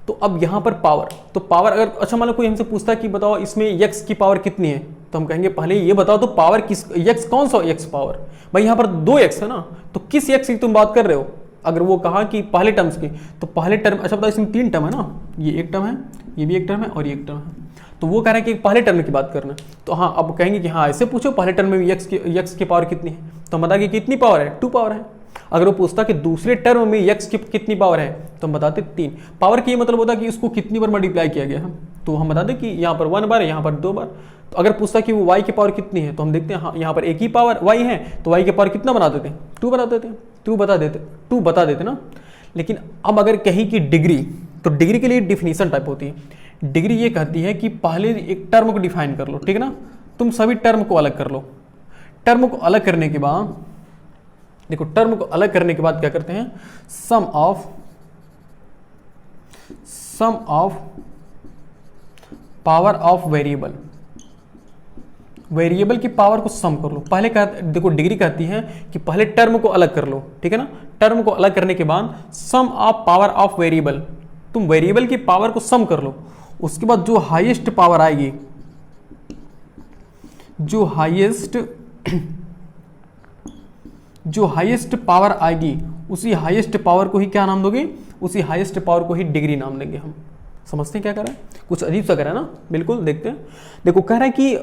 तो अब यहाँ पर पावर, तो पावर अगर अच्छा मान लो कोई हमसे पूछता है कि बताओ इसमें x की पावर कितनी है, तो हम कहेंगे पहले ये बताओ तो पावर किस, x कौन सा x पावर, भाई यहाँ पर 2x है ना, तो किस x की तुम बात कर रहे हो। अगर वो कहा कि पहले टर्म्स की, तो पहले टर्म, अच्छा बताओ इसमें 3 टर्म है ना, ये एक टर्म है, ये भी एक टर्म है और ये एक टर्म है, तो वो कह रहे हैं कि पहले टर्म की बात करना। तो हाँ अब कहेंगे कि हाँ ऐसे पूछो पहले टर्म में x की पावर कितनी है, तो हम बताएंगे कितनी पावर है, 2 पावर है। अगर वो पूछता कि दूसरे टर्म में x की कितनी पावर है, तो हम बताते 3 पावर की, मतलब होता कि इसको कितनी बार मल्टीप्लाई किया गया है, तो हम बताते कि यहाँ पर 1 बार है, यहाँ पर 2 बार। तो अगर पूछता कि वो y की पावर कितनी है, तो हम देखते हैं हाँ यहाँ पर एक ही पावर y है, तो y की पावर कितना बना देते हैं, 2 बना देते हैं, 2 बता देते ना। लेकिन अब अगर कहीं की डिग्री, तो डिग्री के लिए डिफिनीशन टाइप होती है। डिग्री ये कहती है कि पहले एक टर्म को डिफाइन कर लो, ठीक है ना, तुम सभी टर्म को अलग कर लो। टर्म को अलग करने के बाद देखो, टर्म को अलग करने के बाद क्या करते हैं, sum of power of variable, variable की पावर को सम कर लो। पहले देखो डिग्री कहती है कि पहले टर्म को अलग कर लो, ठीक है ना। टर्म को अलग करने के बाद सम ऑफ पावर ऑफ वेरिएबल, तुम वेरिएबल की पावर को सम कर लो, उसके बाद जो हाईएस्ट पावर आएगी, जो हाईएस्ट पावर आएगी, उसी हाईएस्ट पावर को ही क्या नाम दोगे, उसी हाईएस्ट पावर को ही डिग्री नाम देंगे हम। समझते हैं क्या कर रहा है, कुछ अजीब सा कर रहा है ना, बिल्कुल देखते हैं। देखो कह रहा है कि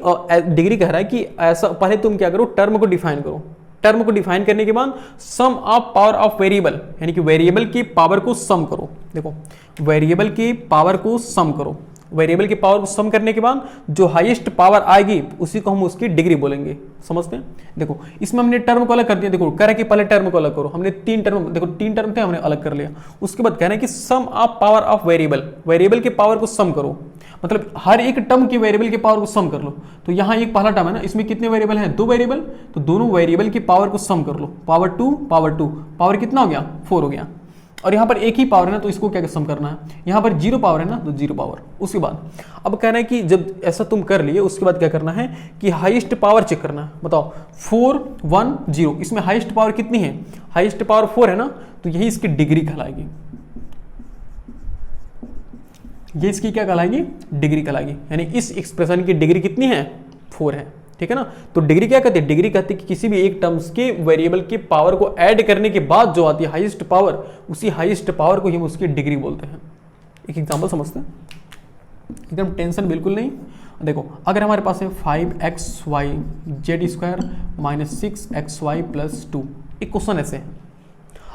डिग्री कह रहा है कि ऐसा, पहले तुम क्या करो टर्म को डिफाइन करो, टर्म को डिफाइन करने के बाद सम ऑफ पावर ऑफ वेरिएबल, यानी कि वेरिएबल की पावर को सम करो। देखो वेरिएबल की पावर को सम करो, वेरिएबल की पावर को सम करने के बाद जो हाईएस्ट पावर आएगी उसी को हम उसकी डिग्री बोलेंगे। समझते हैं? देखो इसमें हमने टर्म को अलग कर दिया। देखो कह रहा है कि पहले टर्म को अलग करो, हमने 3 टर्म, देखो 3 टर्म थे हमने अलग कर लिया। उसके बाद कह रहे हैं कि sum of power of variable, variable की पावर को सम करो, मतलब हर एक टर्म की वेरिएबल की पावर को सम कर लो। तो यहाँ एक पहला टर्म है ना, इसमें कितने वेरिएबल हैं? 2 वेरिएबल, तो दोनों वेरिएबल की पावर को सम कर लो। पावर 2 पावर कितना हो गया? 4 हो गया। और यहाँ पर एक ही पावर है ना, तो इसको क्या सम करना है? यहाँ पर 0 पावर है ना, तो 0 पावर। उसके बाद अब कहना है कि जब ऐसा तुम कर लिए उसके बाद क्या करना है कि हाईएस्ट पावर चेक करना है। बताओ 4 1 0, इसमें हाईएस्ट पावर कितनी है? हाईएस्ट पावर 4 है ना, तो यही इसकी डिग्री कहलाएगी। ये इसकी क्या कहलाएगी? डिग्री कहलाएगी। यानी इस एक्सप्रेशन की डिग्री कितनी है? 4 है। ठीक है ना? तो डिग्री क्या कहती है? डिग्री कहती है कि किसी भी एक टर्म्स के वेरिएबल की पावर को ऐड करने के बाद जो आती है हाईएस्ट पावर, उसी हाईएस्ट पावर को ही हम उसकी डिग्री बोलते हैं। एक एग्जांपल समझते हैं, एकदम टेंशन बिल्कुल नहीं। देखो अगर हमारे पास है 5xy z² minus 6xy plus 2, एक क्वेश्चन ऐसे है।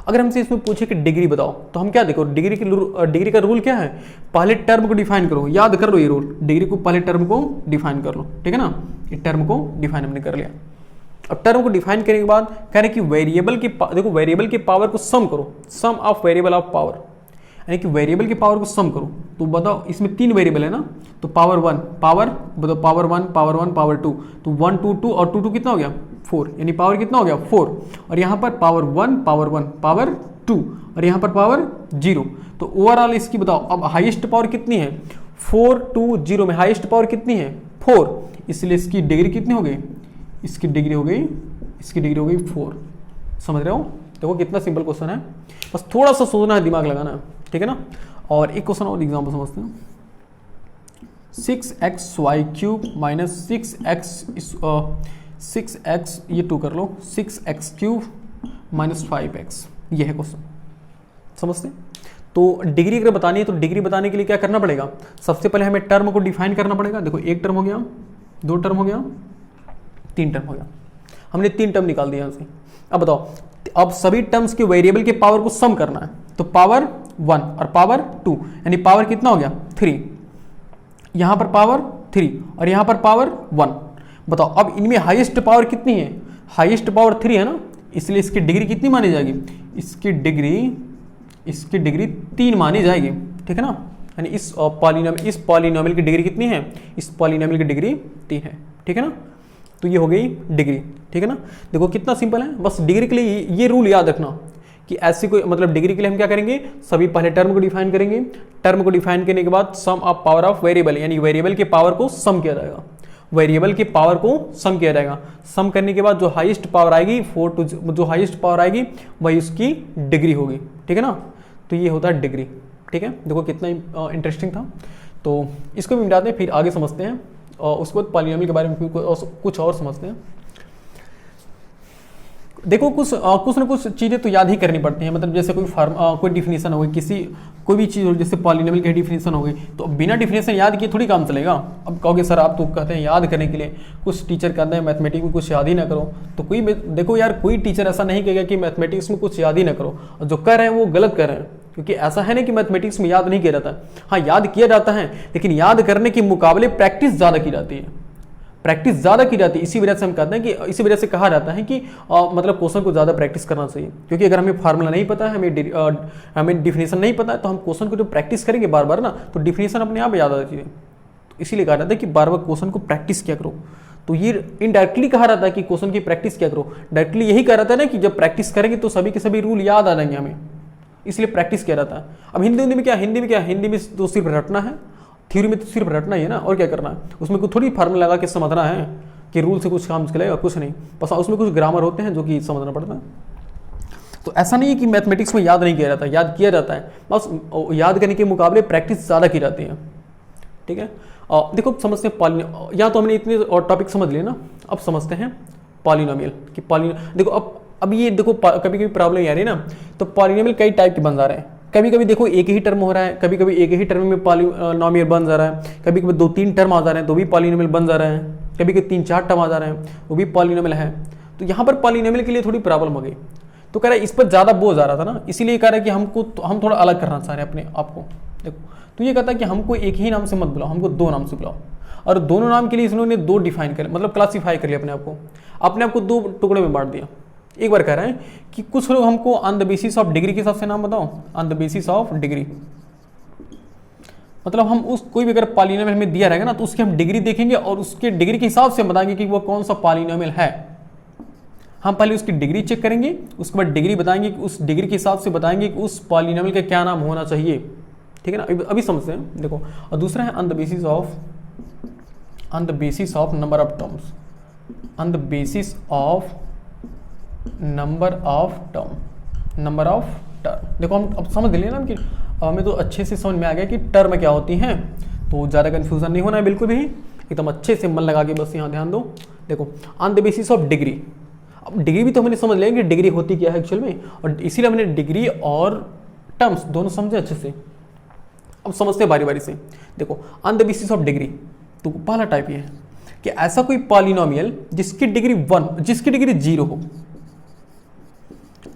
अगर हमसे इसमें पूछे कि डिग्री बताओ, तो हम क्या देखो डिग्री का रूल क्या है? पहले टर्म को डिफाइन करो, याद कर लो ये रूल। डिग्री को पहले टर्म को डिफाइन कर लो, ठीक है ना? ये टर्म को डिफाइन हमने कर लिया। अब टर्म को डिफाइन करने के बाद कह रहे हैं कि वेरिएबल की देखो वेरिएबल की पावर को सम करो, सम ऑफ वेरिएबल ऑफ पावर, यानी कि वेरिएबल की पावर को सम करो। तो बताओ इसमें 3 वेरिएबल है ना, तो पावर 1 बताओ पावर 1 पावर 2, तो 1 2 2 और 2 2 कितना हो गया? 4, यानी पावर कितना हो गया? 4। और यहाँ पर पावर 1 पावर 2 और यहाँ पर पावर 0। तो ओवरऑल इसकी बताओ अब हाईएस्ट पावर कितनी है? 4 2 0 में हाईएस्ट पावर कितनी है? 4, इसलिए इसकी डिग्री कितनी हो गई? इसकी डिग्री हो गई 4। समझ रहे हो? देखो कितना सिंपल क्वेश्चन है, बस थोड़ा सा सोचना है, दिमाग लगाना है, ठीक है ना? और एक क्वेश्चन और एग्जाम्पल समझते हैं। 6xy³ माइनस 6x ये 2 कर लो, 6x³ माइनस 5x, ये है क्वेश्चन। समझते हैं? तो डिग्री अगर बतानी है तो डिग्री बताने के लिए क्या करना पड़ेगा? सबसे पहले हमें टर्म को डिफाइन करना पड़ेगा। देखो 1 टर्म हो गया, 2 टर्म हो गया, 3 टर्म हो गया, हमने 3 टर्म निकाल दिया यहाँ से। अब बताओ अब सभी टर्म्स के वेरिएबल के पावर को सम करना है। तो पावर 1 और पावर 2, यानी पावर कितना हो गया? 3, यहाँ पर पावर 3 और यहाँ पर पावर 1। बताओ अब इनमें हाईएस्ट पावर कितनी है? हाईएस्ट पावर 3 है ना, इसलिए इसकी डिग्री कितनी मानी जाएगी? इसकी डिग्री 3 मानी जाएगी, ठीक है ना? यानी इस पॉलिनोमियल की डिग्री कितनी है? इस पॉलिनोमियल की डिग्री 3 है, ठीक है ना? तो ये हो गई डिग्री, ठीक है ना? देखो कितना सिंपल है। बस डिग्री के लिए ये रूल याद रखना कि ऐसी कोई मतलब डिग्री के लिए हम क्या करेंगे? सभी पहले टर्म को डिफाइन करेंगे। टर्म को डिफाइन करने के बाद सम ऑफ पावर ऑफ वेरिएबल, यानी वेरिएबल के पावर को सम किया जाएगा। वेरिएबल की पावर को सम किया जाएगा। सम करने के बाद जो हाईएस्ट पावर आएगी 4 टू जो हाईएस्ट पावर आएगी वही उसकी डिग्री होगी, ठीक है ना? तो ये होता है डिग्री, ठीक है? देखो कितना इंटरेस्टिंग था। तो इसको भी मिटाते हैं, फिर आगे समझते हैं और उसके बाद पॉलिनोमियल के बारे में कुछ और समझते हैं। देखो कुछ ना कुछ चीज़ें तो याद ही करनी पड़ती हैं, मतलब जैसे कोई डिफिनीशन हो गई, कोई भी चीज़ हो, जैसे पॉलिनोमियल की डिफिनीशन हो गई, तो बिना डिफिनीशन याद किए थोड़ी काम चलेगा। अब कहोगे सर आप तो कहते हैं याद करने के लिए, कुछ टीचर कहते हैं मैथमेटिक्स में कुछ याद ही ना करो, तो देखो यार कोई टीचर ऐसा नहीं कहेगा कि मैथमेटिक्स में कुछ याद ही ना करो, और जो कर रहे हैं वो गलत कर रहे हैं, क्योंकि ऐसा है ना कि मैथमेटिक्स में याद नहीं किया जाता है। हाँ याद किया जाता है, लेकिन याद करने के मुकाबले प्रैक्टिस ज़्यादा की जाती है, प्रैक्टिस ज़्यादा की जाती है। इसी वजह से हम कहते हैं कि इसी वजह से कहा जाता है कि मतलब क्वेश्चन को ज़्यादा प्रैक्टिस करना चाहिए, क्योंकि अगर हमें फार्मूला नहीं पता है, हमें डिफिनीशन नहीं पता है, तो हम क्वेश्चन को जो प्रैक्टिस करेंगे बार बार ना, तो डिफिनीशन अपने आप याद आ जाती है। तो इसीलिए कहा जाता है कि बार बार क्वेश्चन को प्रैक्टिस किया करो। तो ये इनडायरेक्टली कहा जाता है कि क्वेश्चन की प्रैक्टिस किया करो, डायरेक्टली यही कहा जाता है ना कि जब प्रैक्टिस करेंगे तो सभी के सभी रूल याद आ जाएंगे हमें, इसलिए प्रैक्टिस किया जाता है। अब हिंदी में हिंदी में तो सिर्फ रटना है, थ्योरी में तो सिर्फ रटना ही है ना, और क्या करना है? उसमें कुछ थोड़ी फार्मूला लगा के समझना है कि रूल से कुछ काम चलेगा, कुछ नहीं। बस उसमें कुछ ग्रामर होते हैं जो कि समझना पड़ता है। तो ऐसा नहीं है कि मैथमेटिक्स में याद नहीं किया जाता, याद किया जाता है, बस याद करने के मुकाबले प्रैक्टिस ज़्यादा की जाती है, ठीक है? देखो समझते हैं यहाँ तो हमने इतने और टॉपिक समझ लिए ना, अब समझते हैं पॉलिनोमियल कि देखो अब ये देखो कभी कभी प्रॉब्लम आ रही है ना, तो पॉलिनोमियल कई टाइप के बन जा रहे हैं। कभी कभी देखो एक ही टर्म हो रहा है, कभी कभी एक ही टर्म में पॉलिनोमियल बन जा रहा है, कभी कभी 2-3 टर्म आ जा रहे हैं तो भी पॉलिनोमियल बन जा रहे हैं, कभी कभी 3-4 टर्म आ जा रहे हैं वो भी पॉलिनोमियल है। तो यहाँ पर पॉलिनोमियल के लिए थोड़ी प्रॉब्लम हो गई, तो कह रहा है इस पर ज़्यादा बोझ आ रहा था ना, इसीलिए कह रहा है कि हम थोड़ा अलग करना चाह रहे हैं अपने आप को। देखो, तो ये कहता है कि हमको एक ही नाम से मत बुलाओ, हमको दो नाम से बुलाओ, और दोनों नाम के लिए इन्होंने दो डिफाइन कर, मतलब क्लासीफाई कर लिया अपने आप को दो टुकड़े में बांट दिया। एक बार कह रहे हैं कि कुछ लोग हमको on the basis of degree के हिसाब से नाम बताओ, on the basis of degree, मतलब हम उस कोई भी अगर पॉलिनोमियल हमें दिया रहेगा ना तो उसकी हम डिग्री देखेंगे और उसके डिग्री के हिसाब से बताएंगे कि वो कौन सा पॉलिनोमियल है। हम पहले उसकी डिग्री चेक करेंगे, उसके बाद डिग्री बताएंगे कि उस डिग्री के हिसाब से बताएंगे कि उस पॉलिनोमियल का क्या नाम होना चाहिए, ठीक है ना। अभी समझते हैं, देखो। और दूसरा है on the basis of number of terms, on the basis of number of term. देखो हम अब समझ लिए ना कि हमें तो अच्छे से समझ में आ गया कि टर्म क्या होती हैं, तो ज़्यादा कन्फ्यूजन नहीं होना है बिल्कुल भी, एकदम अच्छे से मन लगा के बस यहाँ ध्यान दो। देखो on the basis of degree, अब डिग्री भी तो हमने समझ लिया कि डिग्री होती क्या है एक्चुअल में, और इसीलिए हमने डिग्री और टर्म्स दोनों समझे अच्छे से। अब समझते हैं बारी बारी से। देखो on the basis of degree, तो पहला टाइप ये है कि ऐसा कोई पॉलिनोमियल जिसकी डिग्री 1, जिसकी डिग्री 0 हो।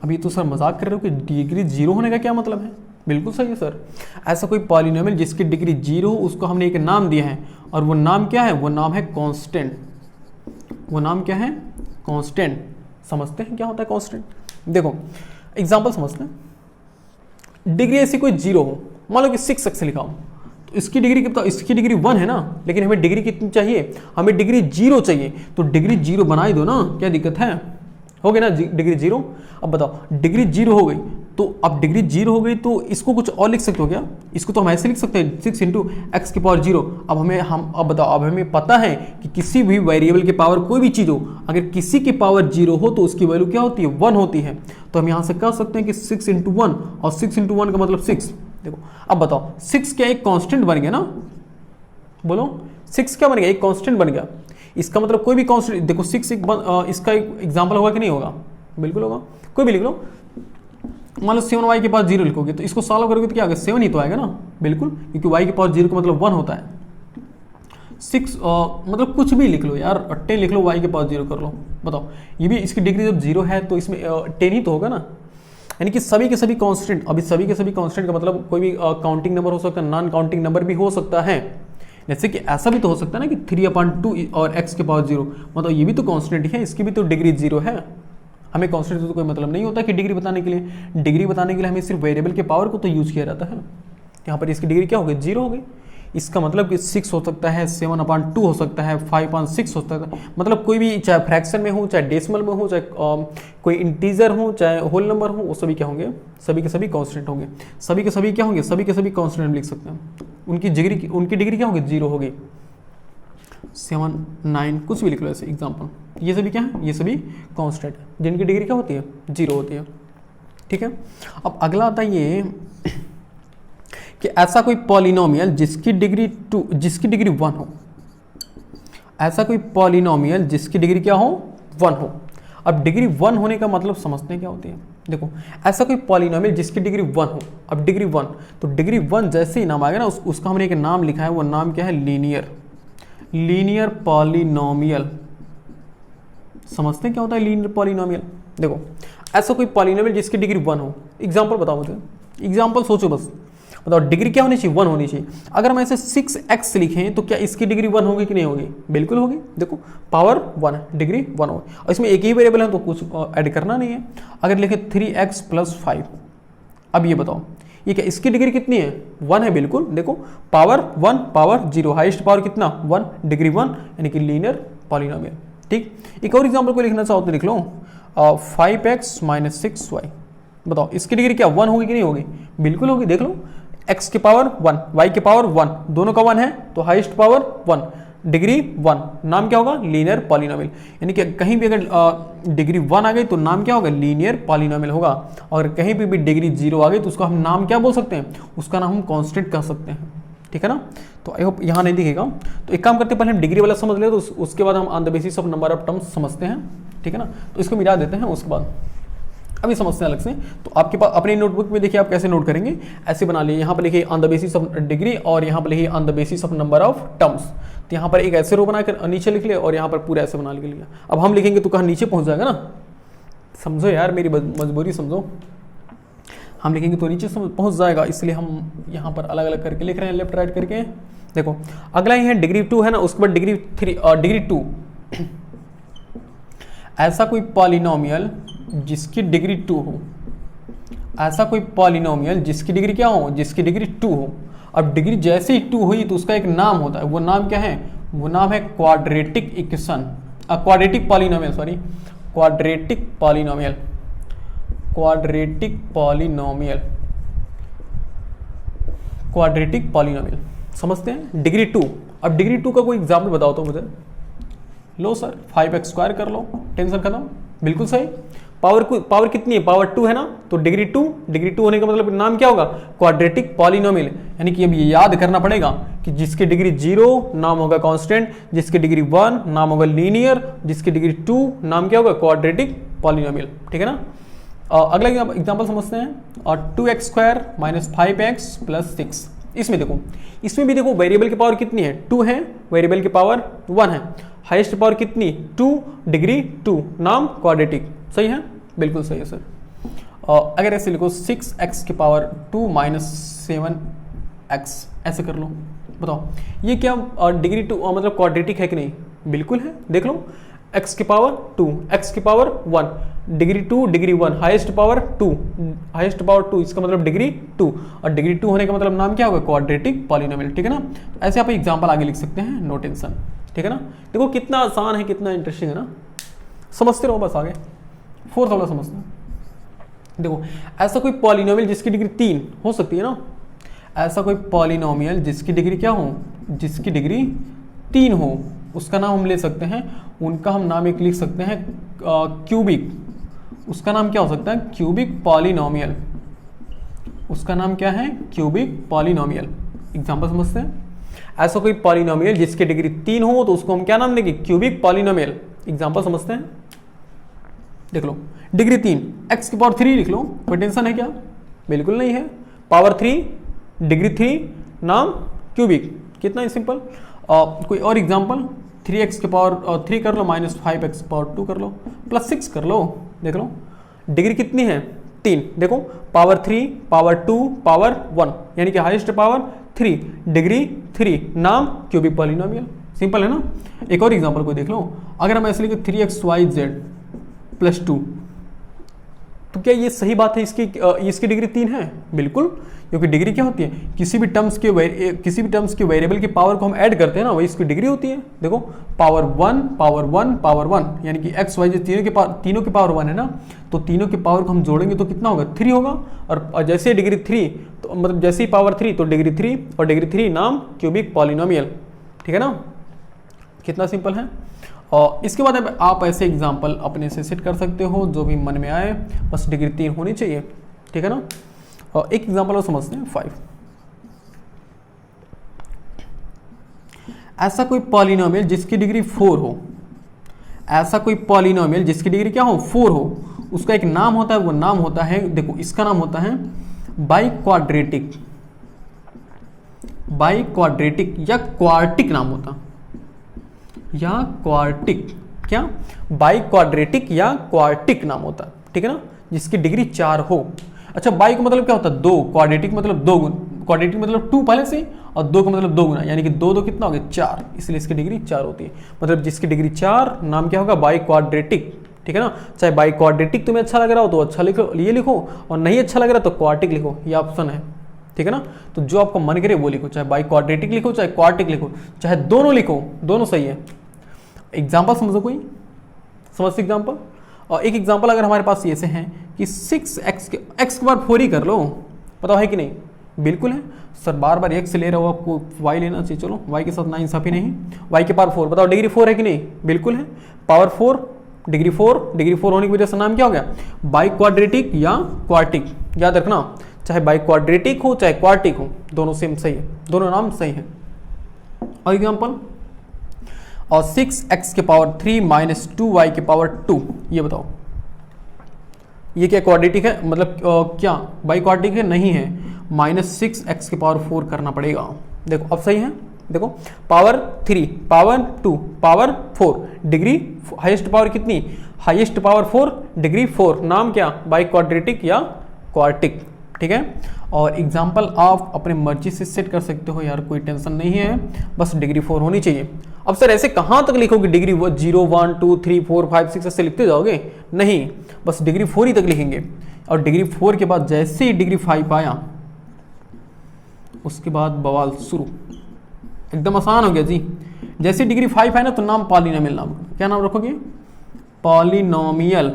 अभी तो सर मजाक कर रहे हो कि डिग्री 0 होने का क्या मतलब है? बिल्कुल सही है सर। ऐसा कोई पॉलिनोमियल जिसकी डिग्री 0 हो, उसको हमने एक नाम दिया है, और वो नाम क्या है? वो नाम है कांस्टेंट। वो नाम क्या है? कांस्टेंट। समझते हैं क्या होता है कांस्टेंट? देखो एग्जांपल समझते हैं। डिग्री ऐसी कोई 0 हो, मान लो कि 6x लिखा हो, तो इसकी डिग्री कितना? इसकी डिग्री 1 है ना, लेकिन हमें डिग्री कितनी चाहिए? हमें डिग्री 0 चाहिए, तो डिग्री 0 बना ही दो ना, क्या दिक्कत है? हो गई ना डिग्री 0। अब बताओ डिग्री 0 हो गई, तो अब डिग्री 0 हो गई तो इसको कुछ और लिख सकते हो क्या? इसको तो हम ऐसे लिख सकते हैं 6 × x⁻0। अब बताओ, अब हमें पता है कि किसी भी वेरिएबल के पावर कोई भी चीज़ हो, अगर किसी की पावर 0 हो तो उसकी वैल्यू क्या होती है? 1 होती है। तो हम यहाँ से कह सकते हैं कि 6 × 1, और 6 × 1 का मतलब 6। देखो अब बताओ 6 क्या एक कांस्टेंट बन गया ना? बोलो 6 क्या बन गया? एक कांस्टेंट बन गया। इसका मतलब कोई भी कांस्टेंट, देखो 6 इसका एक एग्जांपल होगा कि नहीं होगा? बिल्कुल होगा। कोई भी लिख लो, मान लो 7y के पास 0 लिखोगे तो इसको सॉल्व करोगे तो क्या आएगा? 7 ही तो आएगा ना। बिल्कुल, क्योंकि y के पास 0 का मतलब 1 होता है। 6 मतलब कुछ भी लिख लो यार, 10 लिख लो, y के पास 0 कर लो। बताओ ये भी इसकी डिग्री जब 0 है तो इसमें 10 ही तो होगा ना। यानी कि सभी के सभी कांस्टेंट, अभी सभी के सभी कांस्टेंट का मतलब कोई भी काउंटिंग नंबर हो सकता है, नॉन काउंटिंग नंबर भी हो सकता है। जैसे कि ऐसा भी तो हो सकता है ना कि 3/2 और x के पावर 0, मतलब ये भी तो कांस्टेंट है, इसकी भी तो डिग्री 0 है। हमें कांस्टेंट से तो कोई मतलब नहीं होता कि डिग्री बताने के लिए। डिग्री बताने के लिए हमें सिर्फ वेरिएबल के पावर को तो यूज किया जाता है। यहाँ पर इसकी डिग्री क्या हो गई? 0 हो गई। इसका मतलब कि 6 हो सकता है, 7/2 हो सकता है, 5/6 हो सकता है, मतलब कोई भी, चाहे फ्रैक्शन में हो, चाहे डेसिमल में हो, चाहे कोई इंटीजर हो, चाहे होल नंबर हो, वो सभी क्या होंगे? सभी के सभी कांस्टेंट होंगे। सभी के सभी क्या होंगे? सभी के सभी कांस्टेंट हम लिख सकते हैं। उनकी डिग्री क्या होगी? 0 होगी। 7, 9 कुछ भी लिख लो ऐसे एग्जाम्पल। ये सभी क्या है? ये सभी कांस्टेंट है जिनकी डिग्री क्या होती है? 0 होती है। ठीक है। अब अगला आता है ये कि ऐसा कोई पॉलिनोमियल जिसकी डिग्री 1 हो। ऐसा कोई पॉलिनोमियल जिसकी डिग्री क्या हो? 1 हो। अब डिग्री 1 होने का मतलब समझते हैं क्या होती है? देखो ऐसा कोई पॉलिनोमियल जिसकी डिग्री 1 हो। अब डिग्री 1, तो डिग्री 1 जैसे ही नाम आएगा ना, उसका हमने एक नाम लिखा है, वो नाम क्या है? Linear polynomial. समझते हैं क्या होता है लीनियर पॉलिनोमियल? देखो ऐसा कोई पॉलिनोमियल जिसकी डिग्री 1 हो। एग्जांपल बताओ मुझे, एग्जांपल सोचो बस। बताओ डिग्री क्या होनी चाहिए? 1 होनी चाहिए। अगर हम ऐसे 6x लिखें तो क्या इसकी डिग्री 1 होगी कि नहीं होगी? बिल्कुल होगी। देखो पावर 1 है, डिग्री 1 होगी, और इसमें एक ही वेरिएबल है तो कुछ ऐड करना नहीं है। अगर लिखे 3x + 5, अब ये बताओ ये क्या इसकी डिग्री कितनी है? 1 है। बिल्कुल, देखो पावर 1, पावर 0, हाईएस्ट पावर कितना? 1, डिग्री 1, यानी कि लीनियर पॉलिनोमियल। ठीक। एक और एग्जांपल को लिखना चाहो तो लिख लो 5x - 6y। बताओ इसकी डिग्री क्या 1 होगी कि नहीं होगी? बिल्कुल होगी। देख लो x के पावर 1, y के पावर 1, दोनों का 1 है तो हाईएस्ट पावर 1, डिग्री 1, नाम क्या होगा? Linear polynomial. यानी कि कहीं भी अगर डिग्री 1 आ गई तो नाम क्या होगा? लीनियर पॉलिनोमियल होगा। और कहीं भी डिग्री 0 आ गई तो उसका हम नाम क्या बोल सकते हैं? उसका नाम हम कांस्टेंट कह सकते हैं। ठीक है ना। तो आई होप यहाँ नहीं दिखेगा। तो एक काम करते हैं, पहले हम डिग्री वाला समझ ले, तो उसके बाद हम on the basis of number of terms समझते हैं। ठीक है ना। तो इसको मिला देते हैं, उसके बाद अभी समझते हैं अलग से। तो आपके पास अपनी नोटबुक में देखिए आप कैसे नोट करेंगे, ऐसे बना लिए, यहाँ पर लिखिए on the basis of degree और यहाँ पर लिखिए on the basis of number of terms. तो यहाँ पर एक ऐसे रो बनाकर नीचे लिख लिया और यहाँ पर पूरा ऐसे बना लिया। अब हम लिखेंगे तो कहाँ नीचे पहुँच जाएगा ना, समझो यार मेरी मजबूरी समझो, हम लिखेंगे तो नीचे पहुँच जाएगा, इसलिए हम यहाँ पर अलग अलग करके लिख रहे हैं लेफ्ट राइट करके। देखो अगला ही है डिग्री 2 है ना, उसके बाद डिग्री 3 और डिग्री 2। ऐसा कोई पॉलिनोमियल जिसकी डिग्री 2 हो, ऐसा कोई पॉलिनोमियल जिसकी डिग्री क्या हो, जिसकी डिग्री 2 हो। अब डिग्री जैसे ही 2 हुई तो उसका एक नाम होता है, वो नाम क्या है, वो नाम है quadratic equation, quadratic polynomial, sorry quadratic polynomial, quadratic polynomial, quadratic polynomial. समझते हैं डिग्री 2। अब डिग्री 2 का कोई एग्जाम्पल बताओ तो मुझे। लो सर 5x² कर लो, टेंशन खत्म, बिल्कुल सही। पावर कितनी है, पावर 2 है ना, तो डिग्री 2 होने का मतलब नाम क्या होगा, क्वाड्रेटिक पॉलिनोमियल। यानी कि अब ये याद करना पड़ेगा कि जिसकी डिग्री 0 नाम होगा कांस्टेंट, जिसकी डिग्री 1 नाम होगा लीनियर, जिसकी डिग्री 2 नाम क्या होगा, क्वाड्रेटिक पॉलिनोमियल। ठीक है ना। अगला एग्जाम्पल समझते हैं। और 2x² - 5x + 6। इसमें देखो, इसमें भी देखो वेरिएबल की पावर कितनी है, 2 है, वेरिएबल की पावर 1 है, हाईएस्ट पावर कितनी 2, डिग्री 2, नाम क्वाड्रेटिक। सही है, बिल्कुल सही है सर। अगर ऐसे लिखो 6x की पावर 2 - 7x, ऐसे कर लो, बताओ ये क्या डिग्री 2 मतलब क्वाड्रेटिक है कि नहीं, बिल्कुल है। देख लो x की पावर 2, x की power 1, degree 2, degree 1, highest power 2, highest power 2, इसका मतलब डिग्री 2, और डिग्री 2 होने का मतलब नाम क्या होगा, क्वाड्रेटिक पॉलिनोमियल। ठीक है ना। ऐसे आप एग्जांपल आगे लिख सकते हैं, नो टेंशन। ठीक है ना। देखो कितना आसान है, कितना इंटरेस्टिंग है ना, समझते रहो बस आगे। 4th वाला समझते हैं। देखो ऐसा कोई पॉलिनोमियल जिसकी डिग्री 3 हो सकती है ना, ऐसा कोई पॉलिनोमियल जिसकी डिग्री क्या हो, जिसकी डिग्री 3 हो, उसका नाम हम ले सकते हैं, उनका हम नाम एक लिख सकते हैं क्यूबिक। उसका नाम क्या हो सकता है, क्यूबिक पॉलिनोमियल। उसका नाम क्या है, क्यूबिक पॉलिनोमियल। एग्जांपल समझते हैं। ऐसा कोई पॉलिनोमियल जिसकी डिग्री 3 हो तो उसको हम क्या नाम देंगे, क्यूबिक पॉलिनोमियल। एग्जांपल समझते हैं। देख लो डिग्री 3, x की पावर 3 लिख लो, कोई टेंशन है क्या, बिल्कुल नहीं है। पावर 3, डिग्री 3, नाम क्यूबिक, कितना ही सिंपल। कोई और एग्जांपल, 3x की पावर 3 कर लो, -5x की पावर 2 कर लो, +6 कर लो। देख लो डिग्री कितनी है, 3। देखो पावर 3, पावर 2, पावर 1, यानी कि हाईएस्ट पावर 3, डिग्री 3, नाम क्यूबिक पॉलिनोमियल। सिंपल है ना। एक और एग्जांपल को देख लो, अगर हम ऐसे लिखे 3xyz + 2, तो क्या ये सही बात है, इसकी डिग्री 3 है, बिल्कुल, क्योंकि डिग्री क्या होती है, किसी भी टर्म्स के वेरिएबल की पावर को हम ऐड करते हैं ना, वही इसकी डिग्री होती है। देखो पावर 1, पावर 1, पावर 1, यानी कि x y तीनों की पावर 1 है ना, तो तीनों की पावर को हम जोड़ेंगे तो कितना होगा, 3 होगा। और जैसे डिग्री 3 तो मतलब जैसे ही पावर 3 तो डिग्री 3, और डिग्री 3 नाम क्यूबिक पॉलिनोमियल। ठीक है ना, कितना सिंपल है। और इसके बाद आप ऐसे एग्जाम्पल अपने से सेट कर सकते हो जो भी मन में आए, बस डिग्री 3 होनी चाहिए। ठीक है ना। और एक एग्जाम्पल और समझते हैं 5। ऐसा कोई पॉलिनोमियल जिसकी डिग्री 4 हो, ऐसा कोई पॉलिनोमियल जिसकी डिग्री क्या हो, 4 हो, उसका एक नाम होता है, वो नाम होता है, देखो इसका नाम होता है बाइक्वाड्रेटिक, बाइक्वाड्रेटिक या क्वार्टिक नाम होता, या क्वार्टिक, क्या बाइक्वाड्रेटिक या क्वार्टिक नाम होता है। ठीक है ना, जिसकी डिग्री 4 हो। अच्छा बाई का मतलब क्या होता है, 2, क्वाड्रेटिक मतलब 2 गुना, क्वाड्रेटिक मतलब 2 पहले से, और 2 का मतलब 2 गुना, यानी कि 2 कितना हो गया, 4, इसलिए इसकी डिग्री 4 होती है। मतलब जिसकी डिग्री 4 नाम क्या होगा, बाइक्वाड्रेटिक। ठीक है ना। चाहे बाइक्वाड्रेटिक तुम्हें अच्छा लग रहा हो तो अच्छा लिखो, ये लिखो, और नहीं अच्छा लग रहा तो क्वार्टिक लिखो, ये ऑप्शन है। ठीक है ना। तो जो आपको मन करे वो लिखो, चाहे बाइक्वाड्रेटिक लिखो, चाहे क्वार्टिक लिखो, चाहे दोनों लिखो, दोनों सही है। एग्जाम्पल समझो कोई, समझ एग्जाम्पल। और एक एग्जाम्पल अगर हमारे पास ऐसे हैं कि 6x के बार 4 ही कर लो, बताओ है कि नहीं, बिल्कुल है सर। बार बार x ले रहे हो, आपको y लेना चाहिए, चलो y के साथ नाइंसाफी नहीं। y के पावर 4, बताओ डिग्री 4 है कि नहीं, बिल्कुल है। पावर 4, डिग्री 4 होने की वजह से नाम क्या हो गया, बाइक्वाड्रेटिक या क्वार्टिक। याद रखना, चाहे बाइक्वाड्रेटिक हो चाहे क्वार्टिक हो, दोनों सेम सही है, दोनों नाम सही है। और एग्जाम्पल, और 6x की पावर 3 - 2y की पावर 2, ये बताओ ये क्या क्वाड्रेटिक है, मतलब क्या बाई क्वाड्रेटिक है, नहीं है, -6x⁴ करना पड़ेगा। देखो अब सही है, देखो power 3 power 2 power 4 degree, highest power कितनी, हाईएस्ट पावर 4 डिग्री 4, नाम क्या, बाई क्वाड्रेटिक या क्वार्टिक, ठीक है। और एग्जाम्पल आप अपने मर्जी से सेट कर सकते हो यार, कोई टेंशन नहीं है, बस डिग्री 4 होनी चाहिए। अब सर ऐसे कहाँ तक लिखोगे, डिग्री 0 1 2 3 4 5 6 ऐसे लिखते जाओगे, नहीं, बस डिग्री 4 ही तक लिखेंगे। और डिग्री 4 के बाद जैसे ही डिग्री 5 आया उसके बाद बवाल शुरू, एकदम आसान हो गया जी। जैसे डिग्री 5 है ना तो नाम पॉलिनोमियल, नाम क्या नाम रखोगे, पॉलिनोमियल,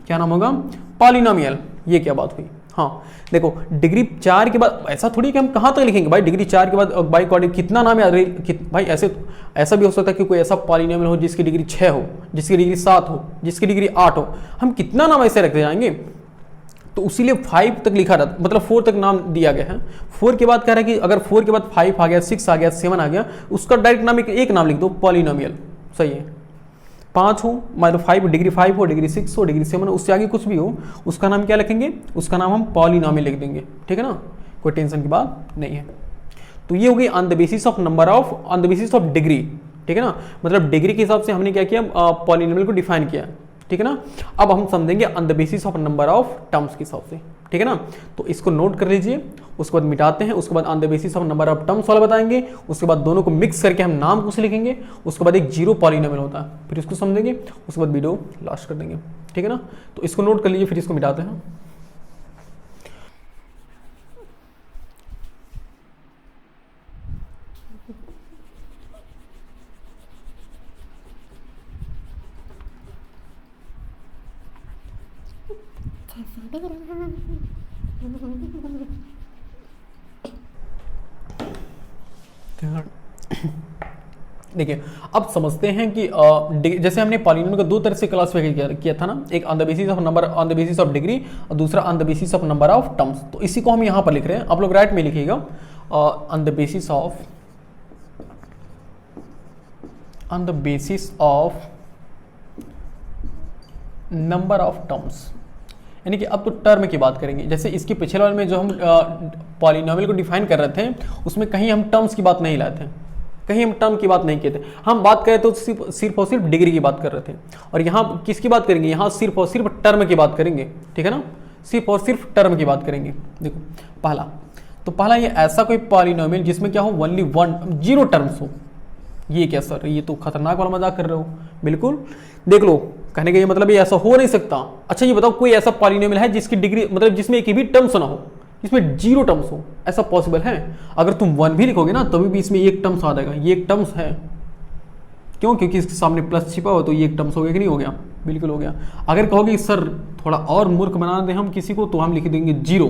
क्या नाम होगा, पॉलिनोमियल। ये क्या बात हुई, हाँ देखो डिग्री 4 के बाद ऐसा थोड़ी कि हम कहाँ तक लिखेंगे भाई, डिग्री 4 के बाद बाई क्वाड्रेटिक कितना नाम है भाई, ऐसा भी हो सकता है कि कोई ऐसा पॉलिनोमियल हो जिसकी डिग्री 6 हो, जिसकी डिग्री 7 हो, जिसकी डिग्री 8 हो, हम कितना नाम ऐसे रखते जाएंगे। तो उसीलिए 5 तक लिखा रहता, मतलब 4 तक नाम दिया गया है। 4 के बाद कह रहा है कि अगर 4 के बाद 5 आ गया, 6 आ गया, 7 आ गया, उसका डायरेक्ट नाम एक नाम लिख दो, पॉलिनोमियल, सही है। 5 हो, मतलब 5 डिग्री 5 हो, डिग्री 6 हो, डिग्री 7 हो, उससे आगे कुछ भी हो, उसका नाम क्या लिखेंगे, उसका नाम हम पॉलिनोमियल लिख देंगे, ठीक है ना, कोई टेंशन की बात नहीं है। तो ये होगी on the basis of number of, on the basis of degree, ठीक है ना, मतलब डिग्री के हिसाब से हमने क्या किया, पॉलिनोमियल को डिफाइन किया, ठीक है ना। अब हम समझेंगे on the basis of number of terms के हिसाब से, ठीक है ना। तो इसको नोट कर लीजिए, उसके बाद मिटाते हैं, उसके बाद on the basis of number of terms वाला बताएंगे, उसके बाद दोनों को मिक्स करके हम नाम कुछ लिखेंगे, उसके बाद एक जीरो पॉलिनोमियल होता है, फिर इसको समझेंगे, उसके बाद वीडियो लास्ट कर देंगे, ठीक है ना। तो इसको नोट कर लीजिए, फिर इसको मिटाते हैं। देखिए अब समझते हैं कि जैसे हमने पॉलिनोमियल को दो तरह से क्लासिफाई किया था ना, एक on the basis of number, on the basis of degree, और दूसरा on the basis of number of terms. तो इसी को हम यहाँ पर लिख रहे हैं, आप लोग राइट में लिखिएगा, on the basis of, on the basis of number of terms, यानी कि अब तो टर्म की बात करेंगे। जैसे इसके पिछले वाले में जो हम पॉलिनोमियल को डिफाइन कर रहे थे, उसमें कहीं हम टर्म्स की बात नहीं लाए थे, कहीं हम टर्म की बात नहीं किए थे, हम बात करें तो सिर्फ और सिर्फ डिग्री की बात कर रहे थे। और यहाँ किसकी बात करेंगे, यहाँ सिर्फ और सिर्फ टर्म की बात करेंगे, ठीक है ना, सिर्फ और सिर्फ टर्म की बात करेंगे। देखो पहला, तो पहला ये ऐसा कोई पॉलिनोमियल जिसमें क्या हो, ओनली वन, जीरो टर्म्स हो। ये क्या सर, ये तो खतरनाक वाला मजाक कर रहे हो, बिल्कुल देख लो, कहने का ये मतलब ये ऐसा हो नहीं सकता। अच्छा ये बताओ कोई ऐसा पॉलिनोमियल है जिसकी डिग्री, मतलब जिसमें एक भी टर्म्स ना हो, इसमें जीरो टर्म्स हो, ऐसा पॉसिबल है? अगर तुम 1 भी लिखोगे ना तभी भी इसमें एक टर्म्स आ जाएगा, ये एक टर्म्स है, क्यों, क्योंकि इसके सामने प्लस छिपा हो, तो ये एक टर्म्स हो गया कि नहीं हो गया, बिल्कुल हो गया। अगर कहोगे सर थोड़ा और मूर्ख बना दें हम किसी को, तो हम लिख देंगे जीरो,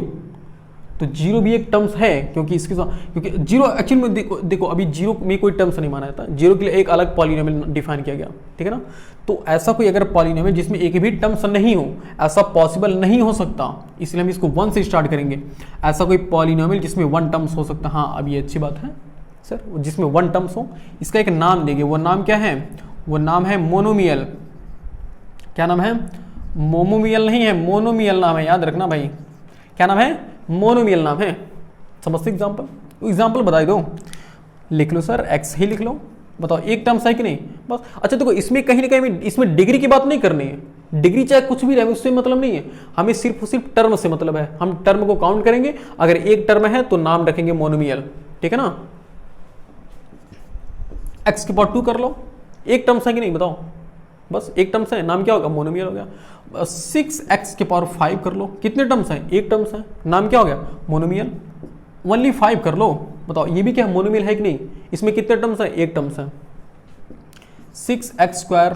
तो जीरो भी एक टर्म्स है, क्योंकि इसके साथ, क्योंकि जीरो एक्चुअली में देखो अभी जीरो में कोई टर्म्स नहीं माना जाता, जीरो के लिए एक अलग पॉलिनोमियल डिफाइन किया गया, ठीक है ना। तो ऐसा कोई अगर पॉलिनोमियल जिसमें एक भी टर्म्स नहीं हो, ऐसा पॉसिबल नहीं हो सकता, इसलिए हम इसको 1 से स्टार्ट करेंगे। ऐसा कोई पॉलिनोमियल जिसमें 1 टर्म्स हो सकता है, हाँ अब ये अच्छी बात है सर, जिसमें 1 टर्म्स हो, इसका एक नाम देंगे, वो नाम क्या है, वो नाम है मोनोमियल। क्या नाम है, मोमोमियल नहीं है, मोनोमियल नाम है, याद रखना भाई, क्या नाम है, मोनोमियल नाम है। समझते एग्जाम्पल, एग्जाम्पल बता दो, लिख लो सर, एक्स ही लिख लो, बताओ एक टर्म्स है कि नहीं, बस। अच्छा देखो इसमें कहीं ना कहीं इसमें डिग्री की बात नहीं करनी है, डिग्री चाहे कुछ भी रहे उससे मतलब नहीं है, हमें सिर्फ टर्म से मतलब है, हम टर्म को काउंट करेंगे, अगर एक टर्म है तो नाम रखेंगे मोनोमियल, ठीक है ना। एक्स की पावर 2 कर लो, एक टर्म्स है कि नहीं बताओ, बस एक टर्म्स है, नाम क्या होगा, मोनोमियल हो गया। 6x की पावर 5 कर लो, कितने टर्म्स हैं, एक टर्म्स है, नाम क्या हो गया, मोनोमियल। ओनली 5 कर लो, बताओ ये भी क्या है, मोनोमियल है कि नहीं, इसमें कितने टर्म्स हैं, एक टर्म्स है। 6x²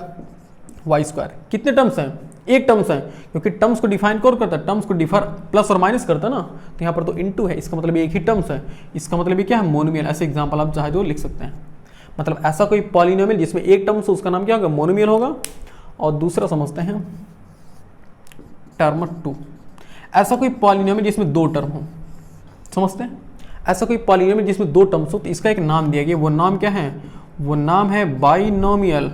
y², कितने टर्म्स हैं, एक टर्म्स है, क्योंकि टर्म्स को डिफाइन कौन करता है, टर्म्स को डिफर प्लस और माइनस करता है ना, तो यहाँ पर तो इनटू है, इसका मतलब एक ही टर्म्स है, इसका मतलब ये क्या है, मोनोमियल। ऐसे एग्जाम्पल आप चाहे तो लिख सकते हैं, मतलब ऐसा कोई पॉलिनोमियल जिसमें एक टर्म्स हो उसका नाम क्या होगा, मोनोमियल होगा। और दूसरा समझते हैं टर्म 2, ऐसा कोई पॉलिनोमियल जिसमें 2 टर्म हो, समझते हैं, ऐसा कोई पॉलिनोमियल जिसमें 2 टर्म्स हो, तो इसका एक नाम दिया गया, वो नाम क्या है, वो नाम है बाइनोमियल,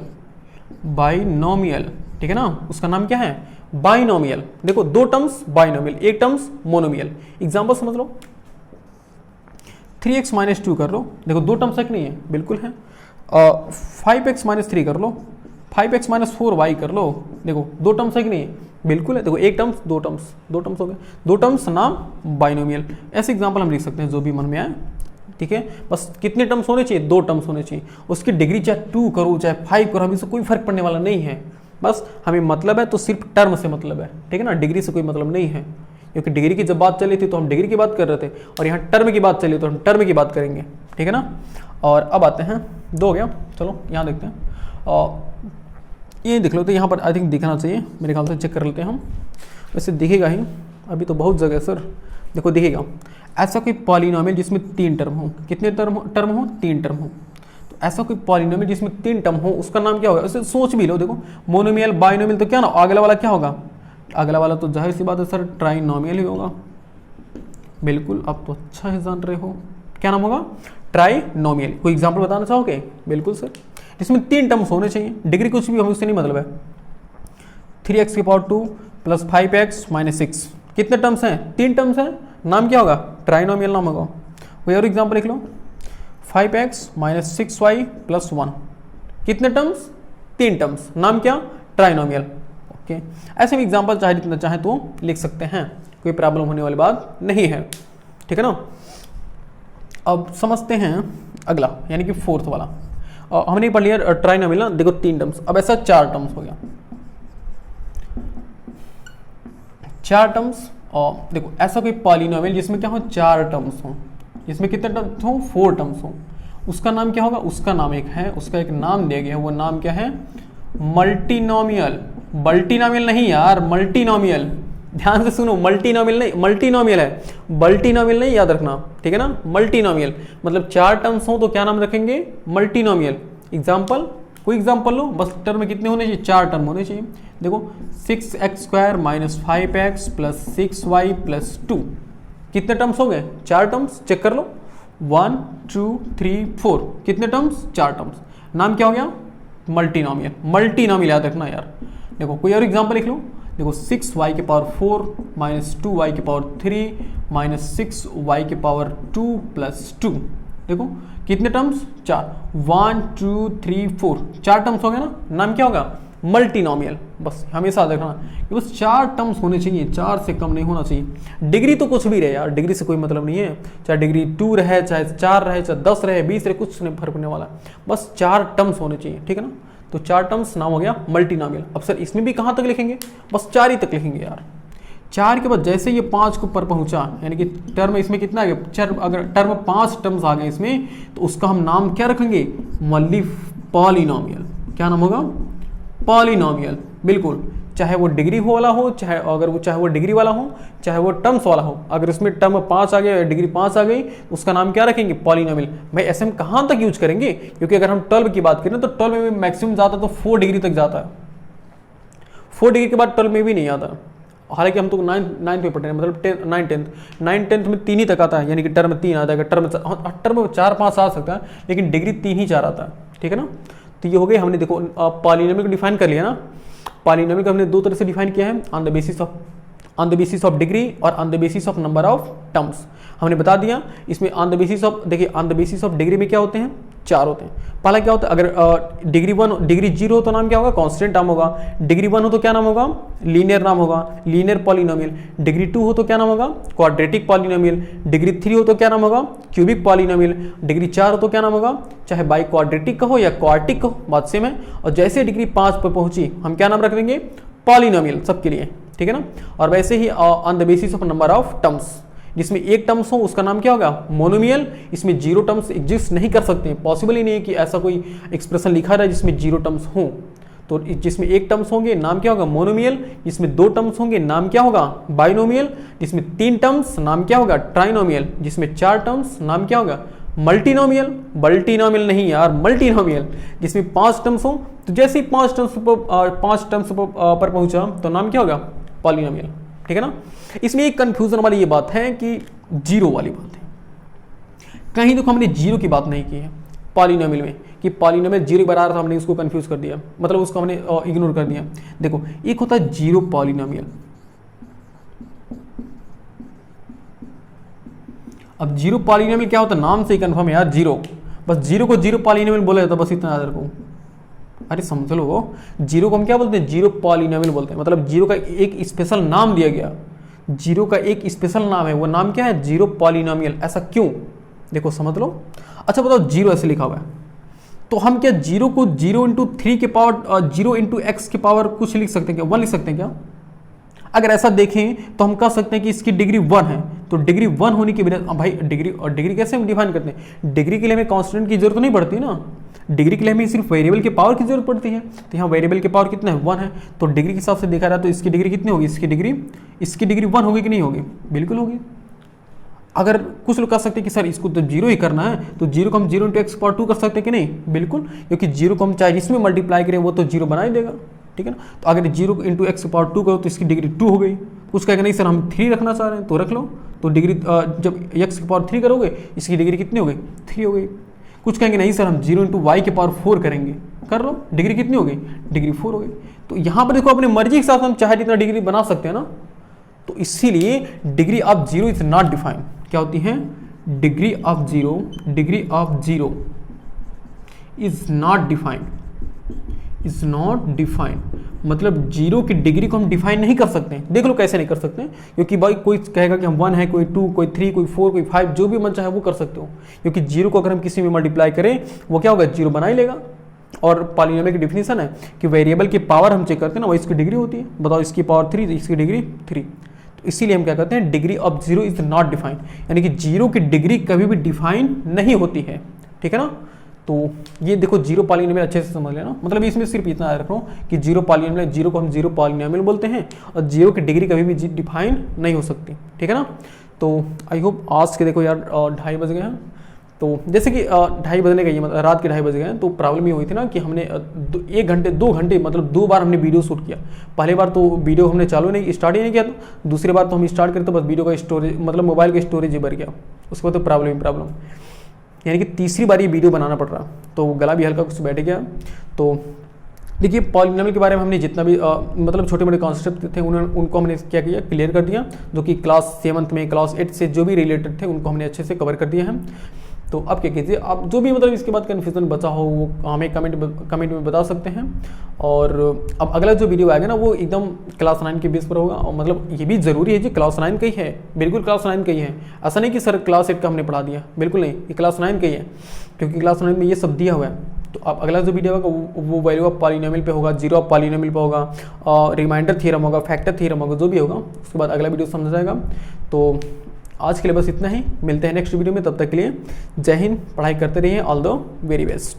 बाइनोमियल, ठीक है ना, उसका नाम क्या है, बाइनोमियल, देखो दो टर्म्स बाइनोमियल, एक टर्म्स मोनोमियल। एग्जांपल समझ लो, 3x माइनस 2 कर लो, देखो दो टर्म्स है कि नहीं है, बिल्कुल है। 5x माइनस 3 कर लो, 5x माइनस 4y कर लो, देखो दो टर्म्स है कि नहीं है, बिल्कुल है। देखो एक टर्म्स दो टर्म्स हो गए, दो टर्म्स नाम बाइनोमियल। ऐसे एग्जांपल हम लिख सकते हैं जो भी मन में आए, ठीक है। बस कितने टर्म्स होने चाहिए, दो टर्म्स होने चाहिए। उसकी डिग्री चाहे 2 करो चाहे 5 करो, हमें से कोई फर्क पड़ने वाला नहीं है। बस हमें मतलब है तो सिर्फ टर्म से मतलब है, ठीक है ना, डिग्री से कोई मतलब नहीं है। क्योंकि डिग्री की जब बात चली थी तो हम डिग्री की बात कर रहे थे, और यहाँ टर्म की बात चली तो हम टर्म की बात करेंगे, ठीक है ना। और अब आते हैं, दो हो गया, चलो यहाँ देखते हैं। और ये देख लो, तो यहाँ पर आई थिंक दिखना चाहिए, मेरे ख्याल से चेक कर लेते हैं हम। वैसे दिखेगा ही, अभी तो बहुत जगह सर, देखो दिखेगा। ऐसा कोई पॉलिनोमियल जिसमें 3 टर्म हो, कितने टर्म हो, 3 टर्म हो। तो ऐसा कोई पॉलिनोमियल जिसमें 3 टर्म हो, उसका नाम क्या होगा, उसे सोच भी लो। देखो मोनोमियल बाइनोमियल, तो क्या ना अगला वाला क्या होगा, अगला वाला तो जाहिर सी बात है सर ट्राइनोमियल ही होगा। बिल्कुल, आप तो अच्छा ही जान रहे हो, क्या नाम होगा, ट्राइनोमियल। कोई एग्जाम्पल बताना चाहोगे? बिल्कुल सर, इसमें 3 टर्म्स होने चाहिए, डिग्री कुछ भी हमें उससे नहीं मतलब है। 3x की पावर 2 प्लस 5x माइनस 6, कितने टर्म्स हैं, 3 टर्म्स हैं, नाम क्या होगा, ट्राइनोमियल नाम होगा। कोई और एग्जाम्पल लिख लो, 5x माइनस 6y प्लस 1, कितने टर्म्स, 3 टर्म्स, नाम क्या, ट्राइनोमियल। ओके, ऐसे भी एग्जाम्पल चाहे जितना चाहे तो लिख सकते हैं, कोई प्रॉब्लम होने वाली बात नहीं है, ठीक है ना। अब समझते हैं अगला, यानी कि 4th वाला। हमने पढ़ लिया ट्राइनोमियल ना, देखो 3 टर्म्स, अब ऐसा 4 टर्म्स हो गया, 4 टर्म्स। और देखो ऐसा कोई पॉलिनोमियल जिसमें क्या हो, 4 टर्म्स हो, जिसमें कितने टर्म्स हो, 4 टर्म्स हो, उसका नाम क्या होगा, उसका नाम एक है, उसका एक नाम दिया गया है, वो नाम क्या है, मल्टीनोमियल। बल्टीनोमियल नहीं यार, मल्टीनोमियल, ध्यान से सुनो, मल्टीनोमियल नहीं, मल्टीनोमियल है, बल्टीनोमियल नहीं, याद रखना, ठीक है ना। मल्टीनोमियल मतलब 4 टर्म्स हो तो क्या नाम रखेंगे, मल्टीनोमियल। एग्जाम्पल, कोई एग्जाम्पल लो, बस टर्म कितने होने चाहिए, 4 टर्म होने चाहिए। देखो 6x² minus 5x plus 6y plus 2, कितने टर्म्स हो गए, 4 टर्म्स, चेक कर लो, 1 2 3 4, कितने टर्म्स, 4 टर्म्स, नाम क्या हो गया, मल्टीनोमियल। मल्टीनोमियल याद रखना यार। देखो कोई और एग्जाम्पल लिख लो, देखो 6y की पावर 4 माइनस 2y की पावर 3 माइनस 6y की पावर 2 प्लस 2, देखो कितने टर्म्स, 4, 1 2 3 4, 4 टर्म्स हो गए ना, नाम क्या होगा, मल्टीनोमियल। बस हमेशा देखना कि बस 4 टर्म्स होने चाहिए, 4 से कम नहीं होना चाहिए। डिग्री तो कुछ भी रहे यार, डिग्री से कोई मतलब नहीं है, चाहे डिग्री 2 रहे, चाहे 4 रहे, चाहे 10 रहे, 20 रहे, कुछ नहीं फर्क पड़ने वाला, बस 4 टर्म्स होने चाहिए, ठीक है ना। तो 4 टर्म्स नाम हो गया मल्टीनोमियल। अब सर इसमें भी कहाँ तक लिखेंगे, बस 4 ही तक लिखेंगे यार। 4 के बाद जैसे ये 5 को पर पहुंचा, यानी कि टर्म इसमें कितना आ गया, अगर टर्म 5 टर्म्स आ गए इसमें, तो उसका हम नाम क्या रखेंगे, पॉलिनोमियल। क्या नाम होगा, पॉलिनोमियल। बिल्कुल, चाहे वो डिग्री वाला हो, चाहे वो डिग्री वाला हो, चाहे वो टर्म्स वाला हो, अगर उसमें टर्म 5 आ गया, डिग्री 5 आ गई, उसका नाम क्या रखेंगे, पॉलिनोमियल। भाई ऐसे हम कहाँ तक यूज करेंगे, क्योंकि अगर हम 12 की बात करें तो 12 में मैक्सिमम जाता तो 4 डिग्री तक जाता है, 4 डिग्री के बाद 12 में भी नहीं आता। हालांकि हम तो 9th में पढ़े हैं, मतलब 9 10th में 3 ही तक आता है, यानी कि टर्म 3 आता है, टर्म 4 5 आ सकता है, लेकिन डिग्री 3 ही 4 आता है, ठीक है ना। तो ये हो गई, हमने देखो पॉलिनोमियल को डिफाइन कर लिया ना। पॉलिनोमियल को हमने 2 तरह से डिफाइन किया है, on the basis of degree और on the basis of number of terms. हमने बता दिया इसमें ऑन द बेसिस ऑफ, देखिए on the basis of degree में क्या होते हैं, 4 होते हैं। पहला क्या होता है, अगर डिग्री 0 हो तो नाम क्या होगा, कांस्टेंट नाम होगा। डिग्री 1 हो तो क्या नाम होगा, लीनियर नाम होगा, लीनियर पॉलिनोमियल। डिग्री 2 हो तो क्या नाम होगा, क्वाड्रेटिक पॉलिनोमियल। डिग्री 3 हो तो क्या नाम होगा, क्यूबिक पॉलिनोमियल। डिग्री 4 हो तो क्या नाम होगा, चाहे बाई क्वाड्रेटिक का हो या क्वार्टिक हो, बात सेम है। और जैसे डिग्री 5 पर पहुंची, हम क्या नाम रख देंगे, पॉलिनोमियल, सबके लिए, ठीक है ना। और वैसे ही on the basis of number of terms, जिसमें एक टर्म्स हो उसका नाम क्या होगा, मोनोमियल। इसमें 0 टर्म्स एग्जिस्ट नहीं कर सकते, पॉसिबल ही नहीं है कि ऐसा कोई एक्सप्रेशन लिखा रहा है जिसमें 0 टर्म्स हो। तो जिसमें एक टर्म्स होंगे नाम क्या होगा, मोनोमियल। जिसमें 2 टर्म्स होंगे नाम क्या होगा, बाइनोमियल। जिसमें 3 टर्म्स नाम क्या होगा, ट्राइनोमियल। जिसमें 4 टर्म्स नाम क्या होगा, मल्टीनोमियल। बल्टीनोमियल नहीं यार, मल्टीनोमियल। जिसमें 5 टर्म्स हो, तो जैसे ही 5 टर्म्स पर पहुंचा तो नाम क्या होगा, पॉलिनोमियल, ठीक है ना। इसमें एक कंफ्यूजन वाली ये बात है कि 0 वाली बात है, कहीं देखो हमने 0 की बात नहीं की है पॉलिनोमियल में, कि पॉलिनोमियल जीरो बना रहा था, हमने इसको कंफ्यूज कर दिया, मतलब उसको हमने इग्नोर कर दिया। देखो एक होता है जीरो पॉलिनोमियल। अब जीरो पॉलिनोमियल क्या होता है, नाम से ही कंफर्म है यार, जीरो, बस जीरो को जीरो पॉलिनोमियल बोला जाता है, बस इतना याद रखो। अरे समझ लो, जीरो को हम क्या बोलते हैं, जीरो पॉलिनोमियल बोलते हैं, मतलब जीरो का एक स्पेशल नाम दिया गया, जीरो का एक स्पेशल नाम है, वो नाम क्या है, जीरो पॉलिनोमियल। ऐसा क्यों, देखो समझ लो। अच्छा बताओ, जीरो ऐसे लिखा हुआ है, तो हम क्या जीरो को जीरो इंटू थ्री के पावर, जीरो इंटू एक्स के पावर कुछ लिख सकते हैं क्या, वन लिख सकते हैं क्या? अगर ऐसा देखें तो हम कह सकते हैं कि इसकी डिग्री वन है, तो डिग्री वन होने की वजह, भाई डिग्री, और डिग्री कैसे हम डिफाइन करते हैं, डिग्री के लिए हमें कांस्टेंट की जरूरत नहीं पड़ती ना, डिग्री के लिए हमें सिर्फ वेरिएबल के पावर की जरूरत पड़ती है। तो यहाँ वेरिएबल के पावर कितना है, वन है, तो डिग्री के हिसाब से देखा रहा तो इसकी डिग्री कितनी होगी, इसकी डिग्री वन होगी कि नहीं होगी, बिल्कुल होगी। अगर कुछ लोग कह सकते हैं कि सर इसको तो जीरो ही करना है, तो जीरो को हम zero into X power two कर सकते हैं कि नहीं, बिल्कुल, क्योंकि जीरो को हम चाहे जिसमें मल्टीप्लाई करें वो तो जीरो बना ही देगा, ठीक है ना। तो अगर zero into X power two करो तो इसकी डिग्री टू हो गई। कुछ कहेगा नहीं सर हम थ्री रखना चाह रहे हैं, तो रख लो, तो डिग्री जब एक्स की पावर थ्री करोगे इसकी डिग्री कितनी हो गई, थ्री हो गई। कुछ कहेंगे नहीं सर हम जीरो इंटू वाई के पावर फोर करेंगे, कर लो, डिग्री कितनी हो गई, डिग्री फोर हो गई। तो यहाँ पर देखो अपनी मर्जी के साथ हम चाहे जितना डिग्री बना सकते हैं ना, तो इसीलिए degree of zero is not defined. क्या होती है, degree of zero is not defined, is not defined, मतलब जीरो की डिग्री को हम डिफाइन नहीं कर सकते हैं। देख लो कैसे नहीं कर सकते हैं, क्योंकि भाई कोई कहेगा कि हम वन है, कोई टू, कोई थ्री, कोई फोर, कोई फाइव, जो भी मन चाहे वो कर सकते हो, क्योंकि जीरो को अगर हम किसी में मल्टीप्लाई करें वो क्या होगा, जीरो बना ही लेगा। और पॉलिनोमियल की डिफिनेशन है कि वेरिएबल की पावर हम चेक करते हैं ना, वो इसकी डिग्री होती है। बताओ इसकी पावर थ्री, इसकी डिग्री थ्री, तो इसीलिए हम क्या कहते हैं, degree of zero is not defined, यानी कि जीरो की डिग्री कभी भी डिफाइन नहीं होती है, ठीक है ना। तो ये देखो जीरो पॉलिनोमियल अच्छे से समझ लेना, मतलब इसमें सिर्फ इतना याद रखो कि जीरो पॉलिनोमियल, जीरो को हम जीरो पॉलिनोमियल बोलते हैं, और जीरो की डिग्री कभी भी डिफाइन नहीं हो सकती, ठीक है ना। तो आई होप आज के देखो यार 2:30 बज गए हैं, तो जैसे कि 2:30 बजने का ये मतलब रात के 2:30 बज गए हैं, तो प्रॉब्लम ये हुई थी ना कि हमने 2 घंटे मतलब 2 बार हमने वीडियो शूट किया। पहली बार तो वीडियो हमने चालू नहीं, स्टार्ट ही नहीं किया, तो दूसरी बार तो हम स्टार्ट करें तो बस वीडियो का स्टोरेज, मतलब मोबाइल का स्टोरेज ही भर गया, उसके बाद तो प्रॉब्लम, यानी कि तीसरी बार ये वीडियो बनाना पड़ रहा, तो गला भी हल्का कुछ बैठ गया। तो देखिए पॉलिनोमियल के बारे में हमने जितना भी मतलब छोटे मोटे कॉन्सेप्ट थे उनको हमने क्या किया, क्लियर कर दिया, जो कि क्लास 7 में, क्लास 8 से जो भी रिलेटेड थे उनको हमने अच्छे से कवर कर दिया है। तो अब क्या कीजिए, आप जो भी मतलब इसके बाद कन्फ्यूजन बचा हो वो हमें कमेंट में बता सकते हैं। और अब अगला जो वीडियो आएगा ना वो एकदम क्लास 9 के बेस पर होगा, और मतलब ये भी ज़रूरी है जी, क्लास 9 का ही है, बिल्कुल क्लास 9 का ही है। ऐसा नहीं कि सर क्लास 8 का हमने पढ़ा दिया, बिल्कुल नहीं, ये क्लास 9 का ही है, क्योंकि क्लास 9 में ये सब दिया हुआ है। तो अब अगला जो वीडियो होगा वो वैल्यू ऑफ पॉलिनोमियल पे होगा, जीरो ऑफ पॉलिनोमियल पे होगा, रिमाइंडर थ्योरम होगा, फैक्टर थ्योरम होगा, जो भी होगा उसके बाद अगला वीडियो समझ जाएगा। तो आज के लिए बस इतना ही, मिलते हैं नेक्स्ट वीडियो में, तब तक के लिए जय हिंद, पढ़ाई करते रहिए, ऑल द वेरी बेस्ट।